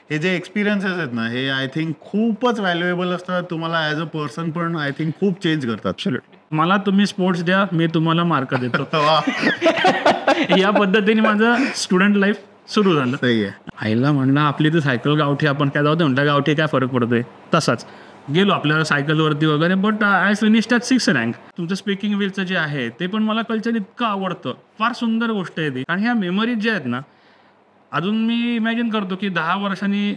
हे जे एक्सपिरियन्सेस आहेत ना, हे आय थिंक खूपच व्हॅल्युएबल असतात. तुम्हाला ॲज अ पर्सन पण आय थिंक खूप चेंज करतात. ॲब्सोल्युटली. मला तुम्ही स्पोर्ट्स द्या, मी तुम्हाला मार्क देतो. वा. या पद्धतीने माझं स्टुडंट लाईफ सुरू झालं. सही आहे. आईला म्हणलं आपली तर सायकल गावठी, आपण काय जाऊ दे म्हणलं गावठी काय फरक पडतोय. तसाच गेलो आपल्याला सायकलवरती वगैरे. But I finished at 6th rank. तुमचं स्पीकिंग व्हीलचं जे आहे ते पण मला कल्चर इतकं आवडतं. फार सुंदर गोष्ट आहे ती. आणि ह्या मेमरीज ज्या आहेत ना, अजून मी इमॅजिन करतो की 10 वर्षांनी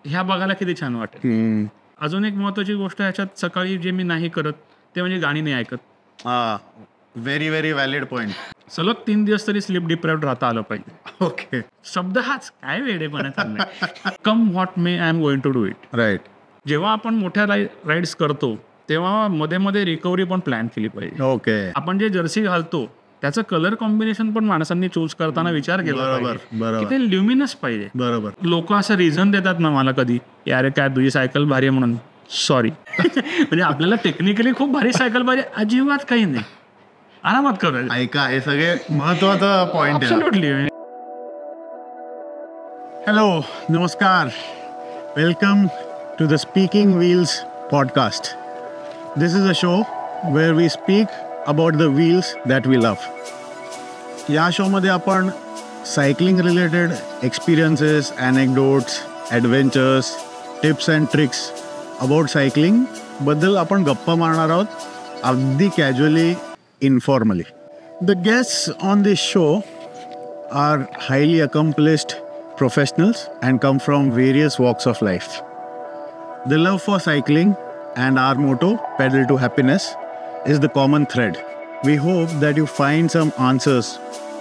ह्या बघायला किती छान वाटेल. अजून एक महत्त्वाची गोष्ट ह्याच्यात सकाळी जे मी नाही करत ते म्हणजे गाणी नाही ऐकत. हा, व्हेरी व्हेरी व्हॅलिड पॉईंट. सलग 3 दिवस तरी स्लीप डिप्राइव्ड राहता आलं पाहिजे. ओके. शब्द हाच काय वेडेपणा चाललाय. Come what may I am going to do it. Right. जेव्हा आपण मोठ्या राईड्स करतो तेव्हा मध्ये मध्ये रिकव्हरी पण प्लॅन केली पाहिजे. ओके. आपण जे जर्सी घालतो त्याचं कलर कॉम्बिनेशन पण माणसांनी चूज करताना विचार केला पाहिजे की ते ल्युमिनस पाहिजे. बरोबर. लोक असं रिझन देतात ना मला कधी, की अरे काय तुझी सायकल भारी आहे म्हणून. सॉरी. म्हणजे आपल्याला टेक्निकली खूप भारी सायकल पाहिजे अजिबात काही नाही. आरामात करूया. ऐका, हे सगळे महत्वाचा पॉइंट आहे. ॲब्सोल्युटली. हॅलो, नमस्कार. Welcome to the speaking wheels podcast. This is a show where we speak about the wheels that we love. या शोमध्ये आपण cycling related experiences, anecdotes, adventures, tips and tricks about cycling बद्दल आपण गप्पा मारणार आहोत, अगदी casually, informally. The guests on this show are highly accomplished professionals and come from various walks of life. The love for cycling and our motto, Pedal to Happiness, is the common thread. We hope that you find some answers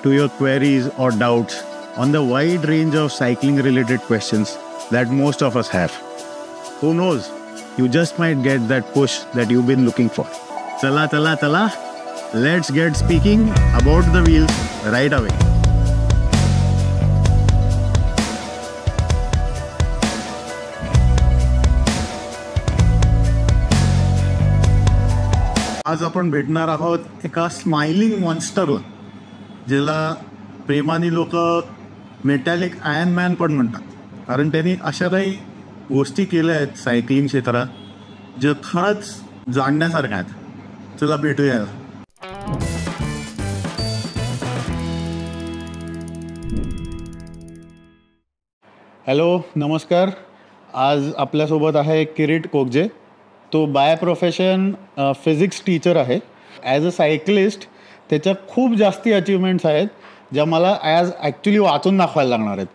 to your queries or doubts on the wide range of cycling related questions that most of us have. Who knows, you just might get that push that you've been looking for. Chala. Let's get speaking about the wheels right away. आज आपण भेटणार आहोत एका smiling मॉन्स्टरवर, ज्याला प्रेमाने लोक metallic iron man पण म्हणतात. कारण त्यांनी अशा काही गोष्टी केल्या आहेत सायकलिंग क्षेत्रात जे खरंच जाणण्यासारख्या आहेत. चला भेटूया. हॅलो, नमस्कार. आज आपल्यासोबत आहे किरीट कोगजे. तो बाय प्रोफेशन फिजिक्स टीचर आहे. ॲज अ सायकलिस्ट त्याच्या खूप जास्ती अचिव्हमेंट्स आहेत ज्या मला ॲक्च्युली वाचून दाखवायला लागणार आहेत.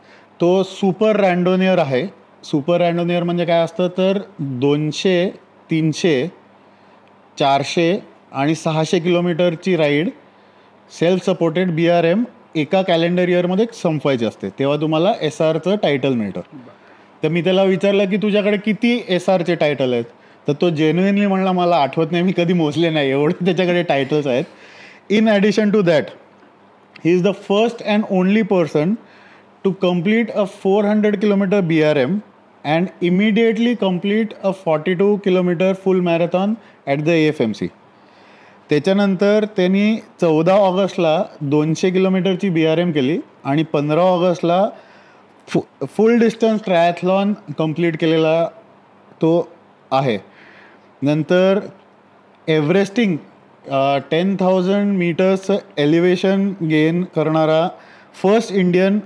तो सुपर रँडोनियर आहे. सुपर रँडोनियर म्हणजे काय असतं तर 200, 300, 400 आणि 600 किलोमीटरची राईड सेल्फ सपोर्टेड BRM एका कॅलेंडर इयरमध्ये संपवायची असते. तेव्हा तुम्हाला SRचं टायटल मिळतं. तर मी त्याला विचारलं की तुझ्याकडे किती SRचे टायटल आहेत. तर तो जेन्युइनली म्हणला मला आठवत नाही, मी कधी मोजले नाही, एवढे त्याच्याकडे टायटल्स आहेत. In addition to that, he is the first and only person to complete a 400 kilometre BRM and immediately complete a 42 kilometre full marathon at the AFMC. त्याच्यानंतर त्यांनी 14 ऑगस्टला 200 किलोमीटरची BRM केली आणि 15 ऑगस्टला फुल डिस्टन्स ट्रायथलॉन कंप्लीट केलेला तो आहे. नंतर एव्हरेस्टिंग 10,000 मीटर्सचं एलिव्हेशन गेन करणारा first Indian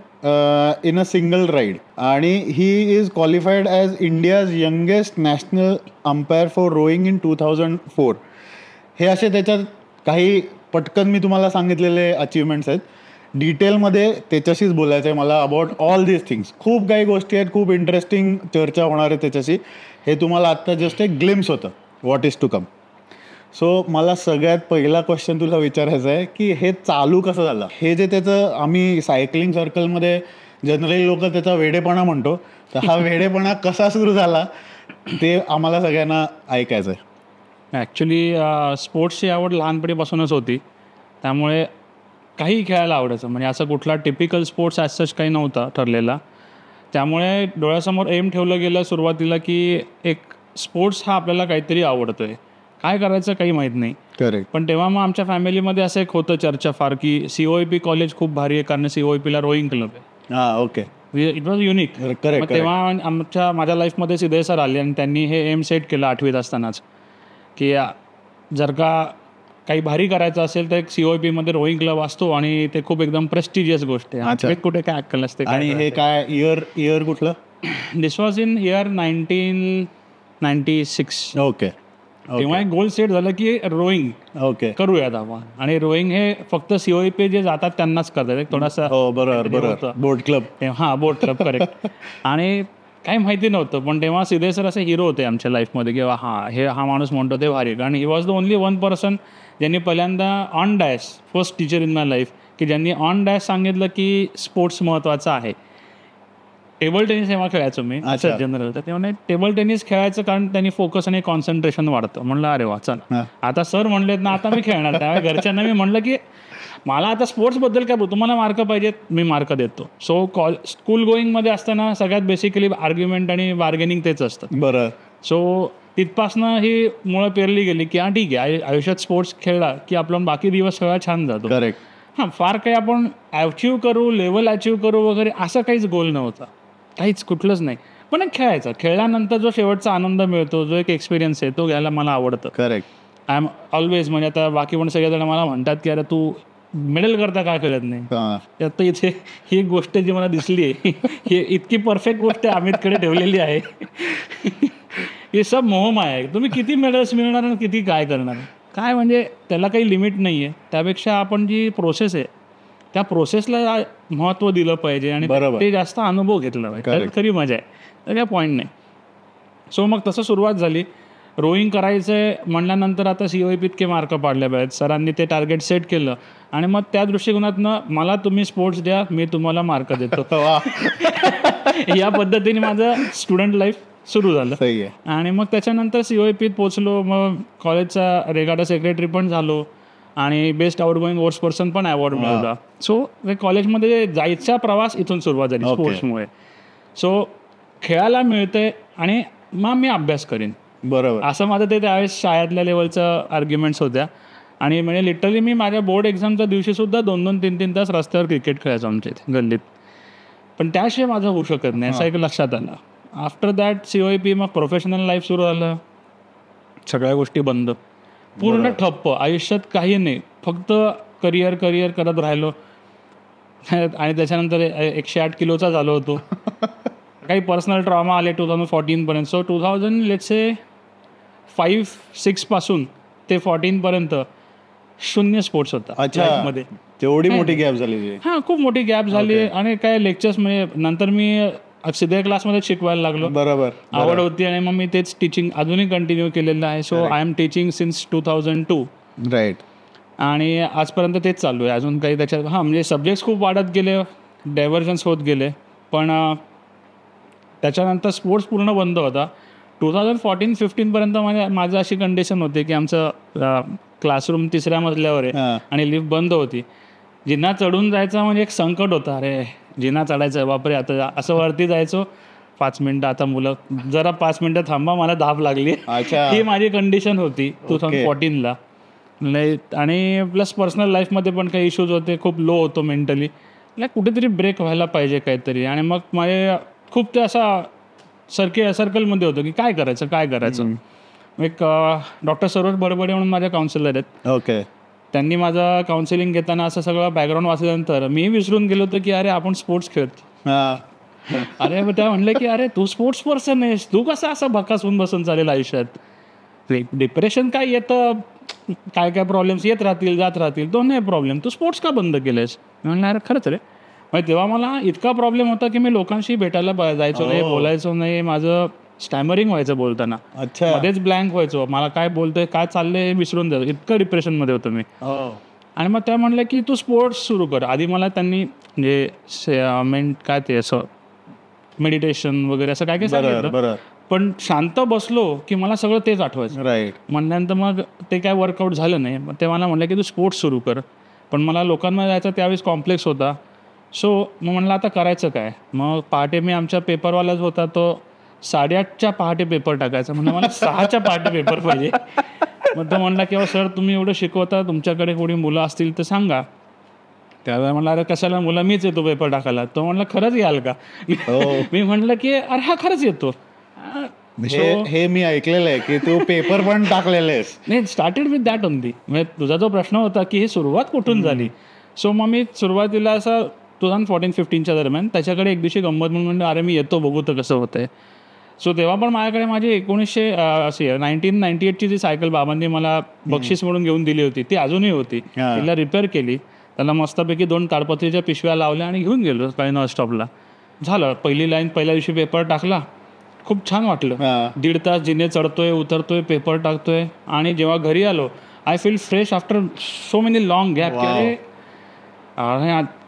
in a single ride. आणि he is qualified as India's youngest national umpire for rowing in 2004. हे असे त्याच्यात काही पटकन मी तुम्हाला सांगितलेले अचिव्हमेंट्स आहेत. डिटेलमध्ये त्याच्याशीच बोलायचं आहे मला अबाउट ऑल दीज थिंग्स. खूप काही गोष्टी आहेत, खूप इंटरेस्टिंग चर्चा होणार आहे त्याच्याशी. हे तुम्हाला आत्ता जस्ट एक ग्लिम्स होतं what is to come. So मला सगळ्यात पहिला क्वेश्चन तुला विचारायचा आहे की हे चालू कसं झालं. हे जे त्याचं आम्ही सायकलिंग सर्कलमध्ये जनरली लोक त्याचा वेडेपणा म्हणतो, तर हा वेडेपणा कसा सुरू झाला ते आम्हाला सगळ्यांना ऐकायचं आहे. ॲक्च्युली स्पोर्ट्सची आवड लहानपणीपासूनच होती. त्यामुळे काही खेळायला आवडायचं. म्हणजे असं कुठला टिपिकल स्पोर्ट्स ॲज सच काही नव्हता ठरलेला. त्यामुळे डोळ्यासमोर एम ठेवलं गेलं सुरुवातीला की एक स्पोर्ट्स हा आपल्याला काहीतरी आवडतो आहे, काय करायचं काही माहीत नाही. करेक्ट. पण तेव्हा मग आमच्या फॅमिलीमध्ये असं एक होतं चर्चा फार की COIP कॉलेज खूप भारी आहे कारण COIPला रोईंग क्लब आहे. हां, okay. It was unique. Correct. तेव्हा माझ्या लाईफमध्ये सिद्धे सर आले आणि त्यांनी हे एम सेट केलं 8वीत असतानाच की जर का काही भारी करायचं असेल तर एक COIP मध्ये रोईंग क्लब असतो आणि ते खूप एकदम प्रेस्टिजियस गोष्ट आहे. 8वीत कुठे काय अक्कल असते. आणि हे काय इयर कुठलं? दिस वॉज इन इयर 1996. ओके. तेव्हा एक गोल सेट झालं की रोईंग करूयात आपण. आणि रोईंग हे फक्त COIP जे जातात त्यांनाच करतात. एक थोडासा बरोबर बोट क्लब. हां, बोट क्लब करेक्ट. आणि काही माहिती नव्हतं, पण तेव्हा सिद्धे सर असे हिरो होते आमच्या लाईफमध्ये की हा माणूस म्हणतो ते भारी. कारण he was the only one person ज्यांनी पहिल्यांदा on dash, first teacher in my life की ज्यांनी ऑन डॅश सांगितलं की स्पोर्ट्स महत्त्वाचा आहे. टेबल टेनिस तेव्हा खेळायचो मी असं जनरल. तर तेव्हा टेबल टेनिस खेळायचं कारण त्यांनी फोकस आणि कॉन्सन्ट्रेशन वाढतं. म्हणलं अरे वा चल आता सर म्हणलेत ना आता मी खेळणार. त्यावेळी घरच्यांना मी म्हणलं की मला आता स्पोर्ट्सबद्दल काय बोलतो, तुम्हाला मार्क पाहिजेत मी मार्क देतो. सो स्कूल गोईंगमध्ये असताना सगळ्यात बेसिकली आर्ग्युमेंट आणि बार्गेनिंग तेच असतं. बरं. सो तिथपासनं ही मुळं पेरली गेली की ठीक आहे आयुष्यात स्पोर्ट्स खेळला की आपलं बाकी दिवस सगळा छान जातो. करेक्ट. फार काही आपण अचिव्ह करू, लेवल अचिव्ह करू वगैरे असं काहीच गोल नव्हता, काहीच कुठलंच नाही. पण एक खेळायचं, खेळल्यानंतर जो शेवटचा आनंद मिळतो, जो एक एक्सपिरियन्स आहे तो घ्यायला मला आवडतं. करेक्ट. आय एम ऑलवेज म्हणजे आता बाकी पण सगळेजण मला म्हणतात की अरे तू मेडल करता काय करत नाही. आता इथे ही गोष्ट जी मला दिसली आहे ही इतकी परफेक्ट गोष्ट अमितकडे ठेवलेली आहे. हे सब मोहमाया आहे. तुम्ही किती मेडल्स मिळणार आणि किती काय करणार काय म्हणजे त्याला काही लिमिट नाही आहे. त्यापेक्षा आपण जी प्रोसेस आहे त्या प्रोसेसला महत्त्व दिलं पाहिजे आणि ते जास्त अनुभव घेतला पाहिजे. खरी मजा आहे, तर काय पॉईंट नाही. सो मग तसं सुरुवात झाली. रोईंग करायचं आहे म्हणल्यानंतर आता COIP इतके मार्क पाडले पाहिजेत. सरांनी ते टार्गेट सेट केलं आणि मग त्या दृष्टिकोनातनं मला तुम्ही स्पोर्ट्स द्या, मी तुम्हाला मार्क देतो. या पद्धतीने माझं स्टुडंट लाईफ सुरू झालं. आणि मग त्याच्यानंतर COIP पोचलो. मग कॉलेजचा रेगाटा सेक्रेटरी पण झालो आणि बेस्ट आउटगोईंग स्पोर्ट्स पर्सन पण अवॉर्ड मिळवला. सो कॉलेजमध्ये जायचा प्रवास इथून सुरुवात झाली स्पोर्ट्समुळे. सो खेळायला मिळते आणि मग मी अभ्यास करीन बरोबर असं माझं ते त्यावेळेस शाळेतल्या लेवलचं आर्ग्युमेंट्स होत्या. आणि म्हणजे लिटरली मी माझ्या बोर्ड एक्झामच्या दिवशीसुद्धा 2-2, 3-3 तास रस्त्यावर क्रिकेट खेळायचो आमच्या इथे गल्लीत. पण त्याशिवाय माझं होऊ शकत नाही असं एक लक्षात आलं. आफ्टर दॅट COIP मग प्रोफेशनल लाईफ सुरू झालं. सगळ्या गोष्टी बंद, पूर्ण ठप्प, आयुष्यात काही नाही, फक्त करिअर करत राहिलो. आणि त्याच्यानंतर 108 किलोचा झालो होतो. काही पर्सनल ट्रॉमा आले 2014पर्यंत. सो 2005-6 पासून ते 14 पर्यंत 0 स्पोर्ट्स होता लाईफमध्ये. तेवढी मोठी गॅप झाली. हां, खूप मोठी गॅप झाली. आणि काय लेक्चर्स म्हणजे नंतर मी सिद्धे क्लासमध्ये शिकवायला लागलो. बरोबर, आवड होती आणि मग मी तेच टीचिंग अजूनही कंटिन्यू केलेलं आहे. So I am teaching since 2002. Right. आणि आजपर्यंत तेच चालू आहे. अजून काही त्याच्यात म्हणजे सब्जेक्ट्स खूप वाढत गेले, डायव्हर्जन्स होत गेले. पण त्याच्यानंतर स्पोर्ट्स पूर्ण बंद होता. 2014-15 पर्यंत माझं अशी कंडिशन होती की आमचं क्लासरूम 3ऱ्या मजल्यावर आहे आणि लिफ्ट बंद होती. जिना चढून जायचं म्हणजे एक संकट होतं. अरे जिना चढायचं बापरे. आता असं वरती जायचो 5 मिनटं, आता मुलं जरा 5 मिनटं थांबा मला धाप लागली. ही माझी कंडिशन होती 2014ला. आणि प्लस पर्सनल लाईफमध्ये पण काही इश्यूज होते, खूप लो होतो मेंटली. कुठेतरी ब्रेक व्हायला पाहिजे काहीतरी. आणि मग माझे खूप ते असा सर्कलमध्ये होतं की काय करायचं. एक डॉक्टर सरोज बडबडे म्हणून माझ्या काउन्सिलर आहेत. ओके. त्यांनी माझं काउन्सिलिंग घेताना असं सगळं बॅकग्राऊंड वाचल्यानंतर मी विसरून गेलो होतो की अरे आपण स्पोर्ट्स खेळतो. अरे त्या म्हणलं की अरे तू स्पोर्ट्स पर्सन आहेस, तू कसं असं भकासून बसून चालेल आयुष्यात. डिप्रेशन काय येतं, काय प्रॉब्लेम्स येत राहतील जात राहतील, तो नाही प्रॉब्लेम, तू स्पोर्ट्स का बंद केलेस. म्हणलं अरे खरंच रे. म्हणजे तेव्हा मला इतका प्रॉब्लेम होता की मी लोकांशी भेटायला जायचो नाही, बोलायचो नाही. माझं स्टॅमरिंग व्हायचं बोलताना, मध्येच ब्लँक व्हायचो. मला काय बोलतोय काय चाललंय हे विसरून जायचं, इतकं डिप्रेशनमध्ये होतं मी. आणि मग त्या म्हणलं की तू स्पोर्ट्स सुरू कर. आधी मला त्यांनी म्हणजे काय ते असं मेडिटेशन वगैरे असं काय सांगितलं. पण शांत बसलो की मला सगळं तेच आठवायचं. राईट. म्हणल्यानंतर मग ते काय वर्कआउट झालं नाही. मग ते मला म्हणलं की तू स्पोर्ट्स सुरू कर. पण मला लोकांमध्ये जायचा त्यावेळेस कॉम्प्लेक्स होता. सो मग म्हणलं आता करायचं काय. मग पहाटे मी आमच्या पेपरवालाच होता, तो 8:30च्या पहाटे पेपर टाकायचा. म्हणजे मला 6च्या पहाटे पेपर पाहिजे. मग तो म्हणला की सर तुम्ही एवढं शिकवता, तुमच्याकडे कोणी मुलं असतील तर सांगा. त्यावेळेला म्हणलं अरे कशाला मुला मीच येतो पेपर टाकायला. तो म्हणला खरंच याल का? मी म्हटलं की अरे हा खरंच येतो. हे मी ऐकलेलं आहे की तू पेपर पण टाकलेले आहेस. नाही, स्टार्टेड विथ दॅट ओनली. म्हणजे तुझा जो प्रश्न होता की ही सुरुवात कुठून झाली, सो मग मी सुरुवातीला असं 2014-15च्या दरम्यान त्याच्याकडे एक दिवशी गंमत म्हणून म्हणलं अरे मी येतो बघू तर कसं होतंय. सो तेव्हा पण माझ्याकडे माझी 1998ची जी सायकल बाबांनी मला बक्षीस म्हणून घेऊन दिली होती ती अजूनही होती. तिला रिपेअर केली, त्याला मस्तपैकी 2 ताडपत्रीच्या पिशव्या लावल्या आणि घेऊन गेलो काही स्टॉपला. झालं पहिली लाईन, पहिल्या दिवशी पेपर टाकला, खूप छान वाटलं. 1.5 तास जिने चढतोय उतरतोय पेपर टाकतोय आणि जेव्हा घरी आलो I feel fresh after so many long gap. अरे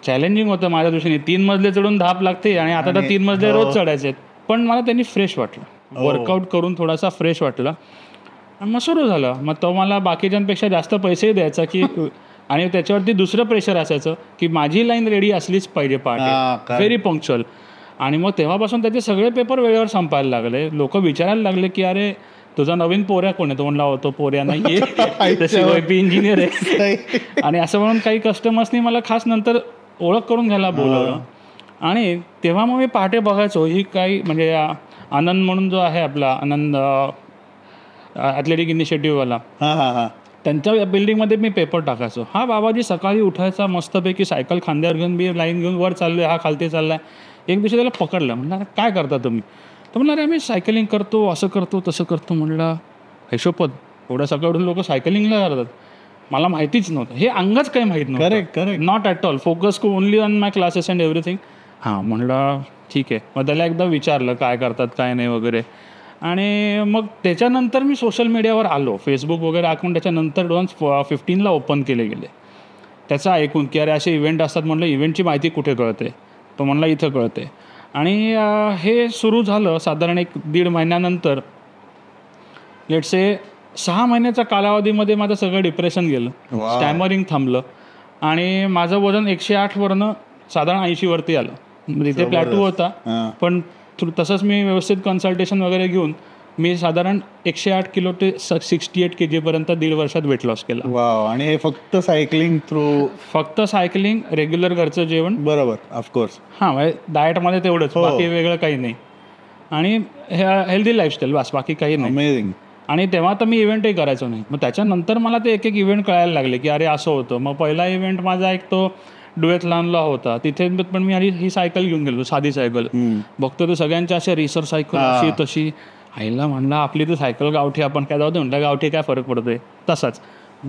चॅलेंजिंग होतं माझ्या दृष्टीने. 3 मजले चढून धाप लागते आणि आता तर 3 मजले रोज चढायचे, पण मला त्यांनी फ्रेश वाटलं. वर्कआउट करून थोडासा फ्रेश वाटला आणि मग सुरू झालं. मग तो मला बाकीच्यांपेक्षा जास्त पैसेही द्यायचा की आणि त्याच्यावरती दुसरं प्रेशर असायचं की माझी लाईन रेडी असलीच पाहिजे पहाटे, व्हेरी पंक्च्युअल. आणि मग तेव्हापासून त्याचे सगळे पेपर वेळेवर संपायला लागले. लोक विचारायला लागले की अरे तुझा नवीन पोऱ्या कोण आहे? तो म्हणला होतो पोऱ्या नाही आहे, इंजिनियर आहे. आणि असं म्हणून काही कस्टमर्सनी मला खास नंतर ओळख करून घ्यायला बोलवलं. आणि तेव्हा मग मी पहाटे बघायचो ही काही म्हणजे आनंद म्हणून जो आहे आपला आनंद ॲथलेटिक इनिशिएटिव्हवाला, त्यांच्या बिल्डिंगमध्ये मी पेपर टाकायचो. हा बाबाजी सकाळी उठायचा मस्तपैकी सायकल खांद्यावर घेऊन मी लाईन घेऊन वर चाललो आहे, हा खालती चालला आहे. एक दिवशी त्याला पकडलं, म्हणलं काय करता तुम्ही? तर म्हणलं अरे आम्ही सायकलिंग करतो, असं करतो तसं करतो. म्हणलं हिशोपत एवढ्या सकाळून लोक सायकलिंगला करतात, मला माहितीच नव्हतं. हे अंगच काही माहीत नव्हतं. Correct, not at all. Focus only on my classes and everything. हां म्हणलं ठीक आहे. मग त्याला एकदा विचारलं काय करतात काय नाही वगैरे. आणि मग त्याच्यानंतर मी सोशल मीडियावर आलो. फेसबुक वगैरे अकाउंट त्याच्यानंतर 2015ला ओपन केले गेले. त्याचं ऐकून की अरे असे इव्हेंट असतात. म्हणलं इव्हेंटची माहिती कुठे कळते? तो म्हणला इथं कळते. आणि हे सुरू झालं साधारण 1-1.5 महिन्यानंतर. लेट्से 6 महिन्याच्या कालावधीमध्ये माझं सगळं डिप्रेशन गेलं, स्टॅमरिंग थांबलं आणि माझं वजन 108वरनं साधारण 80वरती आलं. तिथे प्लॅटू होता, पण तसंच मी व्यवस्थित कन्सल्टेशन वगैरे घेऊन मी साधारण 108 किलो ते 68 kg पर्यंत 1.5 वर्षात वेट लॉस केला. आणि हे फक्त सायकलिंग थ्रू? फक्त सायकलिंग, रेग्युलर घरचं जेवण. बरोबर, ऑफकोर्स. हां, म्हणजे डाएटमध्ये तेवढंच, बाकी वेगळं काही नाही. आणि हेल्दी लाईफस्टाईल, बस, बाकी काही नाही. अमेझिंग. आणि तेव्हा तर मी इव्हेंटही करायचो नाही. मग त्याच्यानंतर मला ते एक इव्हेंट कळायला लागले की अरे असं होतं. मग पहिला इव्हेंट माझा एक तो डुएथलॉनला होता. तिथे पण मी ही सायकल घेऊन गेलो, साधी सायकल. बघतो तर सगळ्यांच्या अशा रेसर सायकल अशी तशी. आईला म्हणलं आपली तर सायकल गावठी, आपण काय जाऊ दे म्हणलं गावठी काय फरक पडतोय. तसाच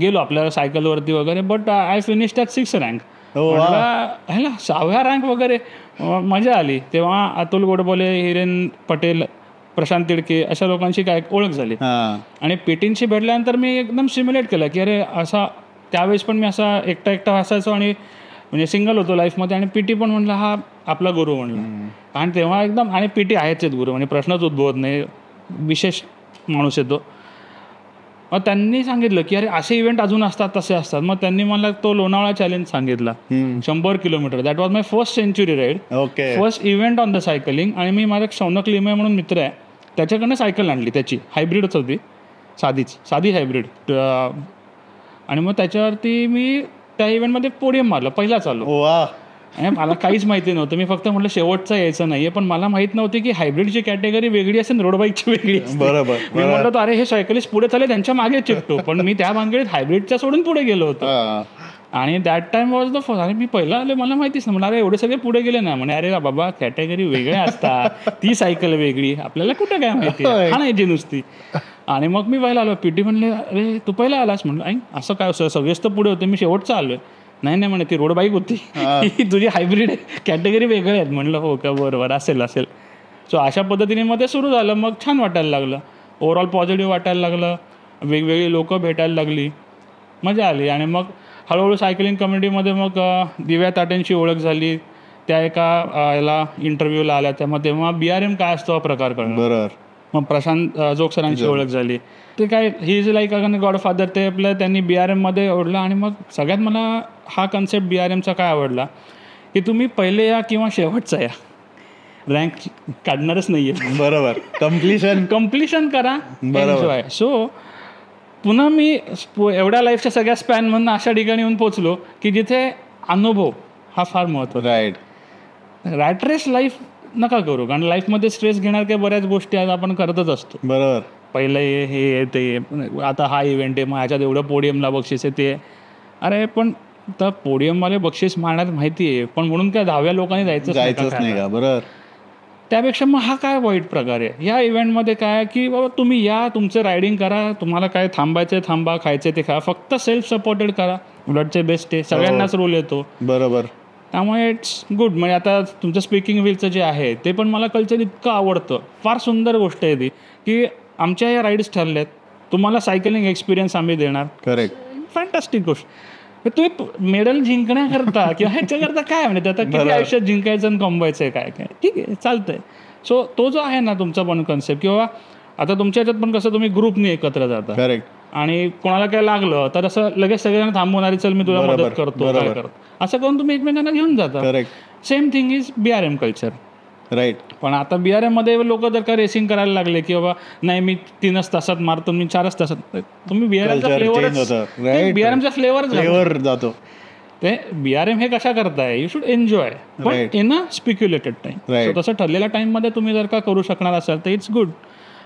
गेलो आपल्या सायकलवरती वगैरे. But I finished at 6th rank. ह्याला 6व्या रँक वगैरे. मजा आली. तेव्हा अतुल गोडबोले, हिरेन पटेल, प्रशांत तिडके अशा लोकांची काय ओळख झाली. आणि पेटींशी भेटल्यानंतर मी एकदम सिम्युलेट केलं की अरे असा, त्यावेळेस पण मी असा एकटा असायचो आणि म्हणजे सिंगल होतो लाईफमध्ये. आणि पीटी पण म्हणलं हा आपला गुरु म्हणलं. आणि तेव्हा एकदम, आणि पीटी आहेच आहेत गुरु, म्हणजे प्रश्नच उद्भवत नाही, विशेष माणूस येतो. मग त्यांनी सांगितलं की अरे असे इव्हेंट अजून असतात, तसे असतात. मग त्यांनी मला तो लोणावळा चॅलेंज सांगितला, 100 kilometre. That was my first century ride, first event on the cycling. आणि मी माझा शौनक लिमय म्हणून मित्र आहे, त्याच्याकडनं सायकल आणली. त्याची हायब्रिडच होती, साधी हायब्रिड. आणि मग त्याच्यावरती मी त्या इव्हेंटमध्ये पोडियम मारलं, पहिला चालू. आणि मला काहीच माहिती नव्हतं. मी फक्त म्हटलं शेवटचं यायचं नाही आहे. पण मला माहीत नव्हती की हायब्रिडची कॅटेगरी वेगळी असेल, रोड बाईकची वेगळी. बरोबर. मी म्हटलं तर अरे हे सायकलिस्ट पुढे चालले, त्यांच्या मागे चिकतो. पण मी त्या भानगडीत हायब्रिडच्या सोडून पुढे गेलो होतो. आणि that time was the first. आणि मी पहिला आले, मला माहितीच नाही. म्हणलं अरे एवढे सगळे पुढे गेले ना. म्हणे अरे बाबा कॅटेगरी वेगळ्या असतात, ती सायकल वेगळी, आपल्याला कुठं काय माहिती, हाणायची नुसती. आणि मग मी पहिला आलो. पीटी म्हणले अरे तू पहिला आलास? म्हणलं आई असं काय, सगळेच तर पुढे होते, मी शेवटचा आलोय. नाही म्हणे ती रोड बाईक होती, तुझी हायब्रिड आहे, कॅटेगरी वेगळे आहेत. म्हणलं हो का, बरोबर, असेल. सो अशा पद्धतीने मग ते सुरू झालं. मग छान वाटायला लागलं, ओव्हरऑल पॉझिटिव्ह वाटायला लागलं, वेगवेगळी लोकं भेटायला लागली, मजा आली. आणि मग हळूहळू सायकलिंग कम्युनिटीमध्ये मग दिव्या ताटेंची ओळख झाली. त्या एका याला इंटरव्ह्यूला आल्या, तेव्हा BRM काय असतो हा प्रकार करणं. बरोबर. मग प्रशांत जोग सरांची ओळख झाली. ते काय, ही इज लाईक अगन गॉडफादर. ते आपलं त्यांनी BRMमध्ये ओढलं. आणि मग सगळ्यात मला हा कन्सेप्ट BRMचा काय आवडला की तुम्ही पहिले या किंवा शेवटचा या, रँक काढणारच नाही आहे. बरोबर. कम्प्लिशन करा, एन्जॉय. सो पुन्हा मी एवढ्या लाईफच्या सगळ्या स्पॅनमधून अशा ठिकाणी येऊन पोचलो की जिथे अनुभव हा फार महत्त्वाचा. राईट. रॅट रेस लाईफ नका करू, कारण लाईफमध्ये स्ट्रेस घेणार काही बऱ्याच गोष्टी आज आपण करतच असतो. बरोबर. पहिलं हे ते आता हा इव्हेंट आहे, मग ह्याच्यात एवढं पोडियमला बक्षीस आहे ते. अरे पण तर पोडियमवाले बक्षीस मारण्यात माहिती आहे, पण म्हणून काय 10व्या लोकांनी जायचंच नाही का. बरोबर. त्यापेक्षा मग हा काय वाईट प्रकार आहे. ह्या इव्हेंटमध्ये काय की बाबा तुम्ही या, तुमचं रायडिंग करा, तुम्हाला काय थांबायचं थांबा, खायचं ते खा, फक्त सेल्फ सपोर्टेड करा, उलटचे बेस्ट आहे. सगळ्यांनाच रोल येतो. बरोबर. त्यामुळे इट्स गुड. म्हणजे आता तुमचं स्पीकिंग व्हीलचं जे आहे ते पण मला कल्चर इतकं आवडतं. फार सुंदर गोष्ट आहे ती की आमच्या या राईड्स ठरल्यात, तुम्हाला सायकलिंग एक्सपिरियन्स आम्ही देणार. करेक्ट. फॅन्टास्टिक गोष्ट. तुम्ही मेडल जिंकण्याकरता किंवा ह्याच्याकरता काय म्हणजे आता किती आयुष्यात जिंकायचं आणि कमवायचं आहे काय काय, ठीक आहे चालतंय. सो तो जो आहे ना तुमचा पण कन्सेप्ट, किंवा आता तुमच्या ह्याच्यात पण कसं तुम्ही ग्रुपने एकत्र जाता. करेक्ट. आणि कोणाला काय लागलं तर असं लगेच सगळ्यांना थांबवणारी, चल मी तुला मदत करतो, काय करतो, असं करून तुम्ही एकमेकांना घेऊन जाता. Correct. Same thing is BRM culture. Right. पण आता BRM मध्ये लोक जर का रेसिंग करायला लागले की बाबा नाही मी 3च तासात मारतो, मी 4च तासात, तुम्ही BRMचा फ्लेवर जातो. ते BRM हे कशा करताय, यू शुड एन्जॉय पण इन अ स्पेक्युलेटेड टाइम. तसं ठरलेल्या टाइममध्ये तुम्ही जर का करू शकणार असाल तर इट्स गुड.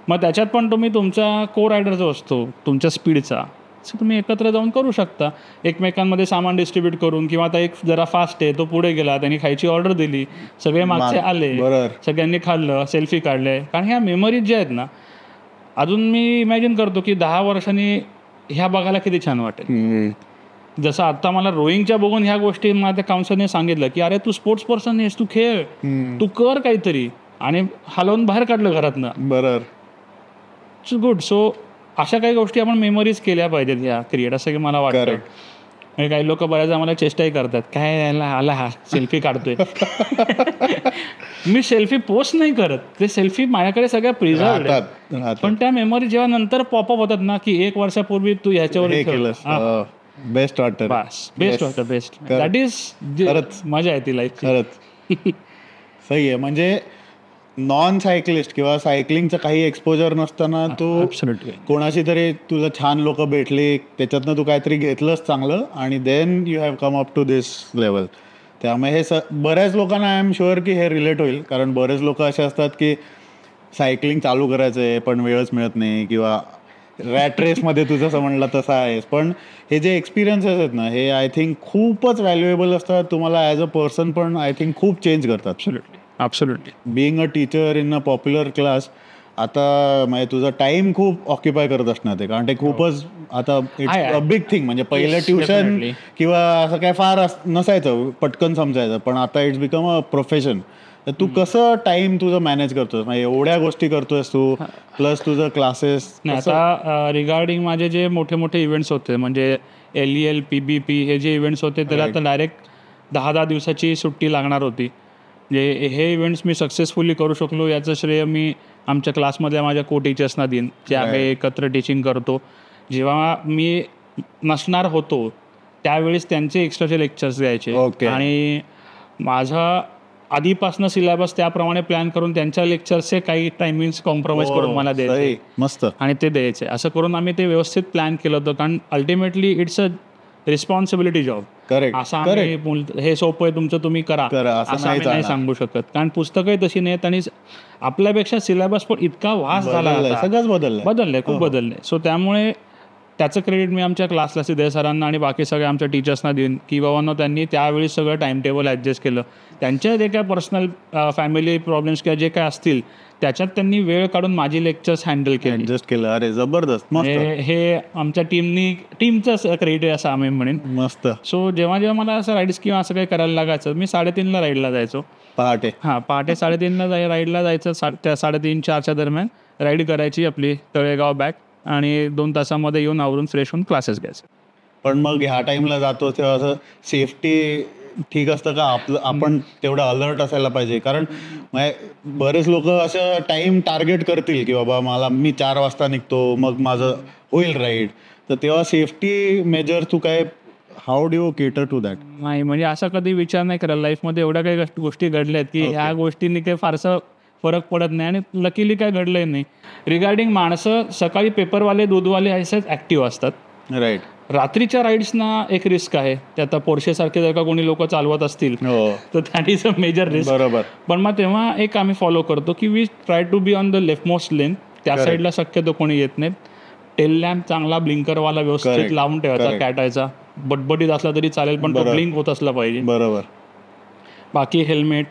मग त्याच्यात पण तुम्ही तुमचा को रायडर जो असतो तुमच्या स्पीडचा, तुम्ही एकत्र जाऊन करू शकता, एकमेकांमध्ये सामान डिस्ट्रीब्यूट करून. किंवा आता एक जरा फास्ट आहे तो पुढे गेला, त्यांनी खायची ऑर्डर दिली, सगळे मागचे आले, सगळ्यांनी खाल्लं, सेल्फी काढले. कारण ह्या मेमरीज ज्या आहेत ना, अजून मी इमॅजिन करतो की 10 वर्षांनी ह्या बघायला किती छान वाटेल. जसं आता मला रोईंगच्या बघून ह्या गोष्टी माझ्या काउन्सिलरने सांगितलं की अरे तू स्पोर्ट्स पर्सन आहेस, तू खेळ, तू कर काहीतरी, आणि हलवून बाहेर काढलं घरातनं. बरोबर. It's good. सो अशा काही गोष्टी आपण मेमरीज केल्या पाहिजेत ह्या क्रिएट, असं की मला वाटतं. म्हणजे काही लोक बऱ्याच आम्हाला चेष्टाही करतात, काय आला हा सेल्फी काढतोय. मी सेल्फी पोस्ट नाही करत, ते सेल्फी माझ्याकडे सगळ्या प्रिझर्व्ड आहेत. पण त्या मेमरी जेव्हा नंतर पॉपअप होतात ना की 1 वर्षापूर्वी तू ह्याच्यावर बेस्ट वाटतं. बेस्ट दॅट इज मजा येते लाईफ. सही आहे. म्हणजे नॉन सायकलिस्ट किंवा सायकलिंगचं काही एक्सपोजर नसताना तू कोणाशी तरी तुला छान लोक भेटली, त्याच्यातनं तू काहीतरी घेतलंच चांगलं, आणि then you have come up to this level. त्यामुळे हे बऱ्याच लोकांना आय एम शुअर की हे रिलेट होईल. कारण बरेच लोक असे असतात की सायकलिंग चालू करायचं आहे पण वेळच मिळत नाही, किंवा रॅट रेसमध्ये तुझं असं म्हणलं तसं आहेस. पण हे जे एक्सपिरियन्सेस आहेत ना, हे आय थिंक खूपच व्हॅल्युएबल असतात. तुम्हाला ॲज अ पर्सन पण आय थिंक खूप चेंज करतात. Absolutely. Being a teacher in a popular class, आता म्हणजे तुझा टाइम खूप ऑक्युपाय करत असणार ते, कारण ते खूपच आता इट्स अ बिग थिंग. म्हणजे पहिलं ट्युशन किंवा असं काय फार नसायचं, पटकन समजायचं, पण आता इट्स बिकम अ प्रोफेशन. तर तू कसं टाइम तुझं मॅनेज करतोस, म्हणजे एवढ्या गोष्टी करतोयस तू, प्लस तुझं क्लासेस. आता रिगार्डिंग माझे जे मोठे मोठे इव्हेंट्स होते, म्हणजे LEL PBP हे जे इव्हेंट्स होते त्याला आता डायरेक्ट 10 दिवसाची सुट्टी लागणार होती. म्हणजे हे इव्हेंट्स मी सक्सेसफुली करू शकलो याचं श्रेय मी आमच्या क्लासमधल्या माझ्या को टीचर्सना देईन, जे आम्ही एकत्र टीचिंग करतो. जेव्हा मी नसणार होतो त्यावेळेस त्यांचे एक्स्ट्राचे लेक्चर्स द्यायचे, आणि माझा आधीपासून सिलेबस त्याप्रमाणे प्लॅन करून त्यांच्या लेक्चर्सचे काही टायमिंग्स कॉम्प्रोमाइज करून मला द्यायचे. मस्त. आणि ते द्यायचे. असं करून आम्ही ते व्यवस्थित प्लॅन केलं होतं, कारण ultimately it's a responsibility job. असं हे सोपं आहे तुमचं, तुम्ही करा असं आम्ही नाही सांगू शकत, कारण पुस्तकही तशी नाहीत, आणि आपल्यापेक्षा सिलेबस पण इतका वास्ट झाला, सगळंच बदललंय, खूप बदललंय. सो त्यामुळे त्याचं क्रेडिट मी आमच्या क्लासला सिद्धे सरांना आणि बाकी सगळ्या आमच्या टीचर्सना देईन की बाबांनो त्यांनी त्यावेळी सगळं टाइम टेबल ॲडजस्ट केलं. त्यांच्या जे काय पर्सनल फॅमिली प्रॉब्लेम्स किंवा जे काय असतील त्याच्यात त्यांनी वेळ काढून माझी लेक्चर्स हँडल केलं. अरे जबरदस्त. हे आमच्या टीमचं क्रेडिट आहे असं आम्ही म्हणेन. मस्त. सो जेव्हा जेव्हा मला असं राईड्स किंवा असं काही करायला लागायचं, मी 3:30ला राईडला जायचो. पहाटे 3:30ला राईडला जायचं. 3:30-4च्या दरम्यान राईड करायची आपली तळेगाव बॅक, आणि 2 तासामध्ये येऊन आवरून फ्रेश होऊन क्लासेस घ्यायचे. पण मग ह्या टाइमला जातो तेव्हा असं सेफ्टी ठीक असतं का? आपण तेवढं अलर्ट असायला पाहिजे, कारण बरेच लोक असं टाइम टार्गेट करतील की बाबा मी 4 वाजता निघतो मग माझं होईल राईड, तर तेव्हा सेफ्टी मेजर तू काय, how do you cater to that? नाही, म्हणजे असा कधी विचार नाही करायला. लाईफमध्ये एवढ्या काही गोष्टी घडल्यात की ह्या गोष्टींनी काही फारसं फरक पडत नाही, आणि लकीली काय घडलंय नाही. रिगार्डिंग माणसं सकाळी पेपरवाले दूधवाले असेच ॲक्टिव्ह असतात, राईट. रात्रीच्या राईड्सना एक रिस्क आहे, ते आता पोर्शेसारखे जर का कोणी लोक चालवत असतील तर that is a major risk. बरोबर. पण मग तेव्हा एक आम्ही फॉलो करतो की we try to be on the leftmost lane. त्या साईडला शक्यतो कोणी येत नाहीत. टेल लॅम्प चांगला ब्लिंकरवाला व्यवस्थित लावून ठेवायचा, कॅटायचा. बटबटीत असला तरी चालेल पण तो ब्लिंक होत असला पाहिजे. बरोबर. बाकी हेल्मेट,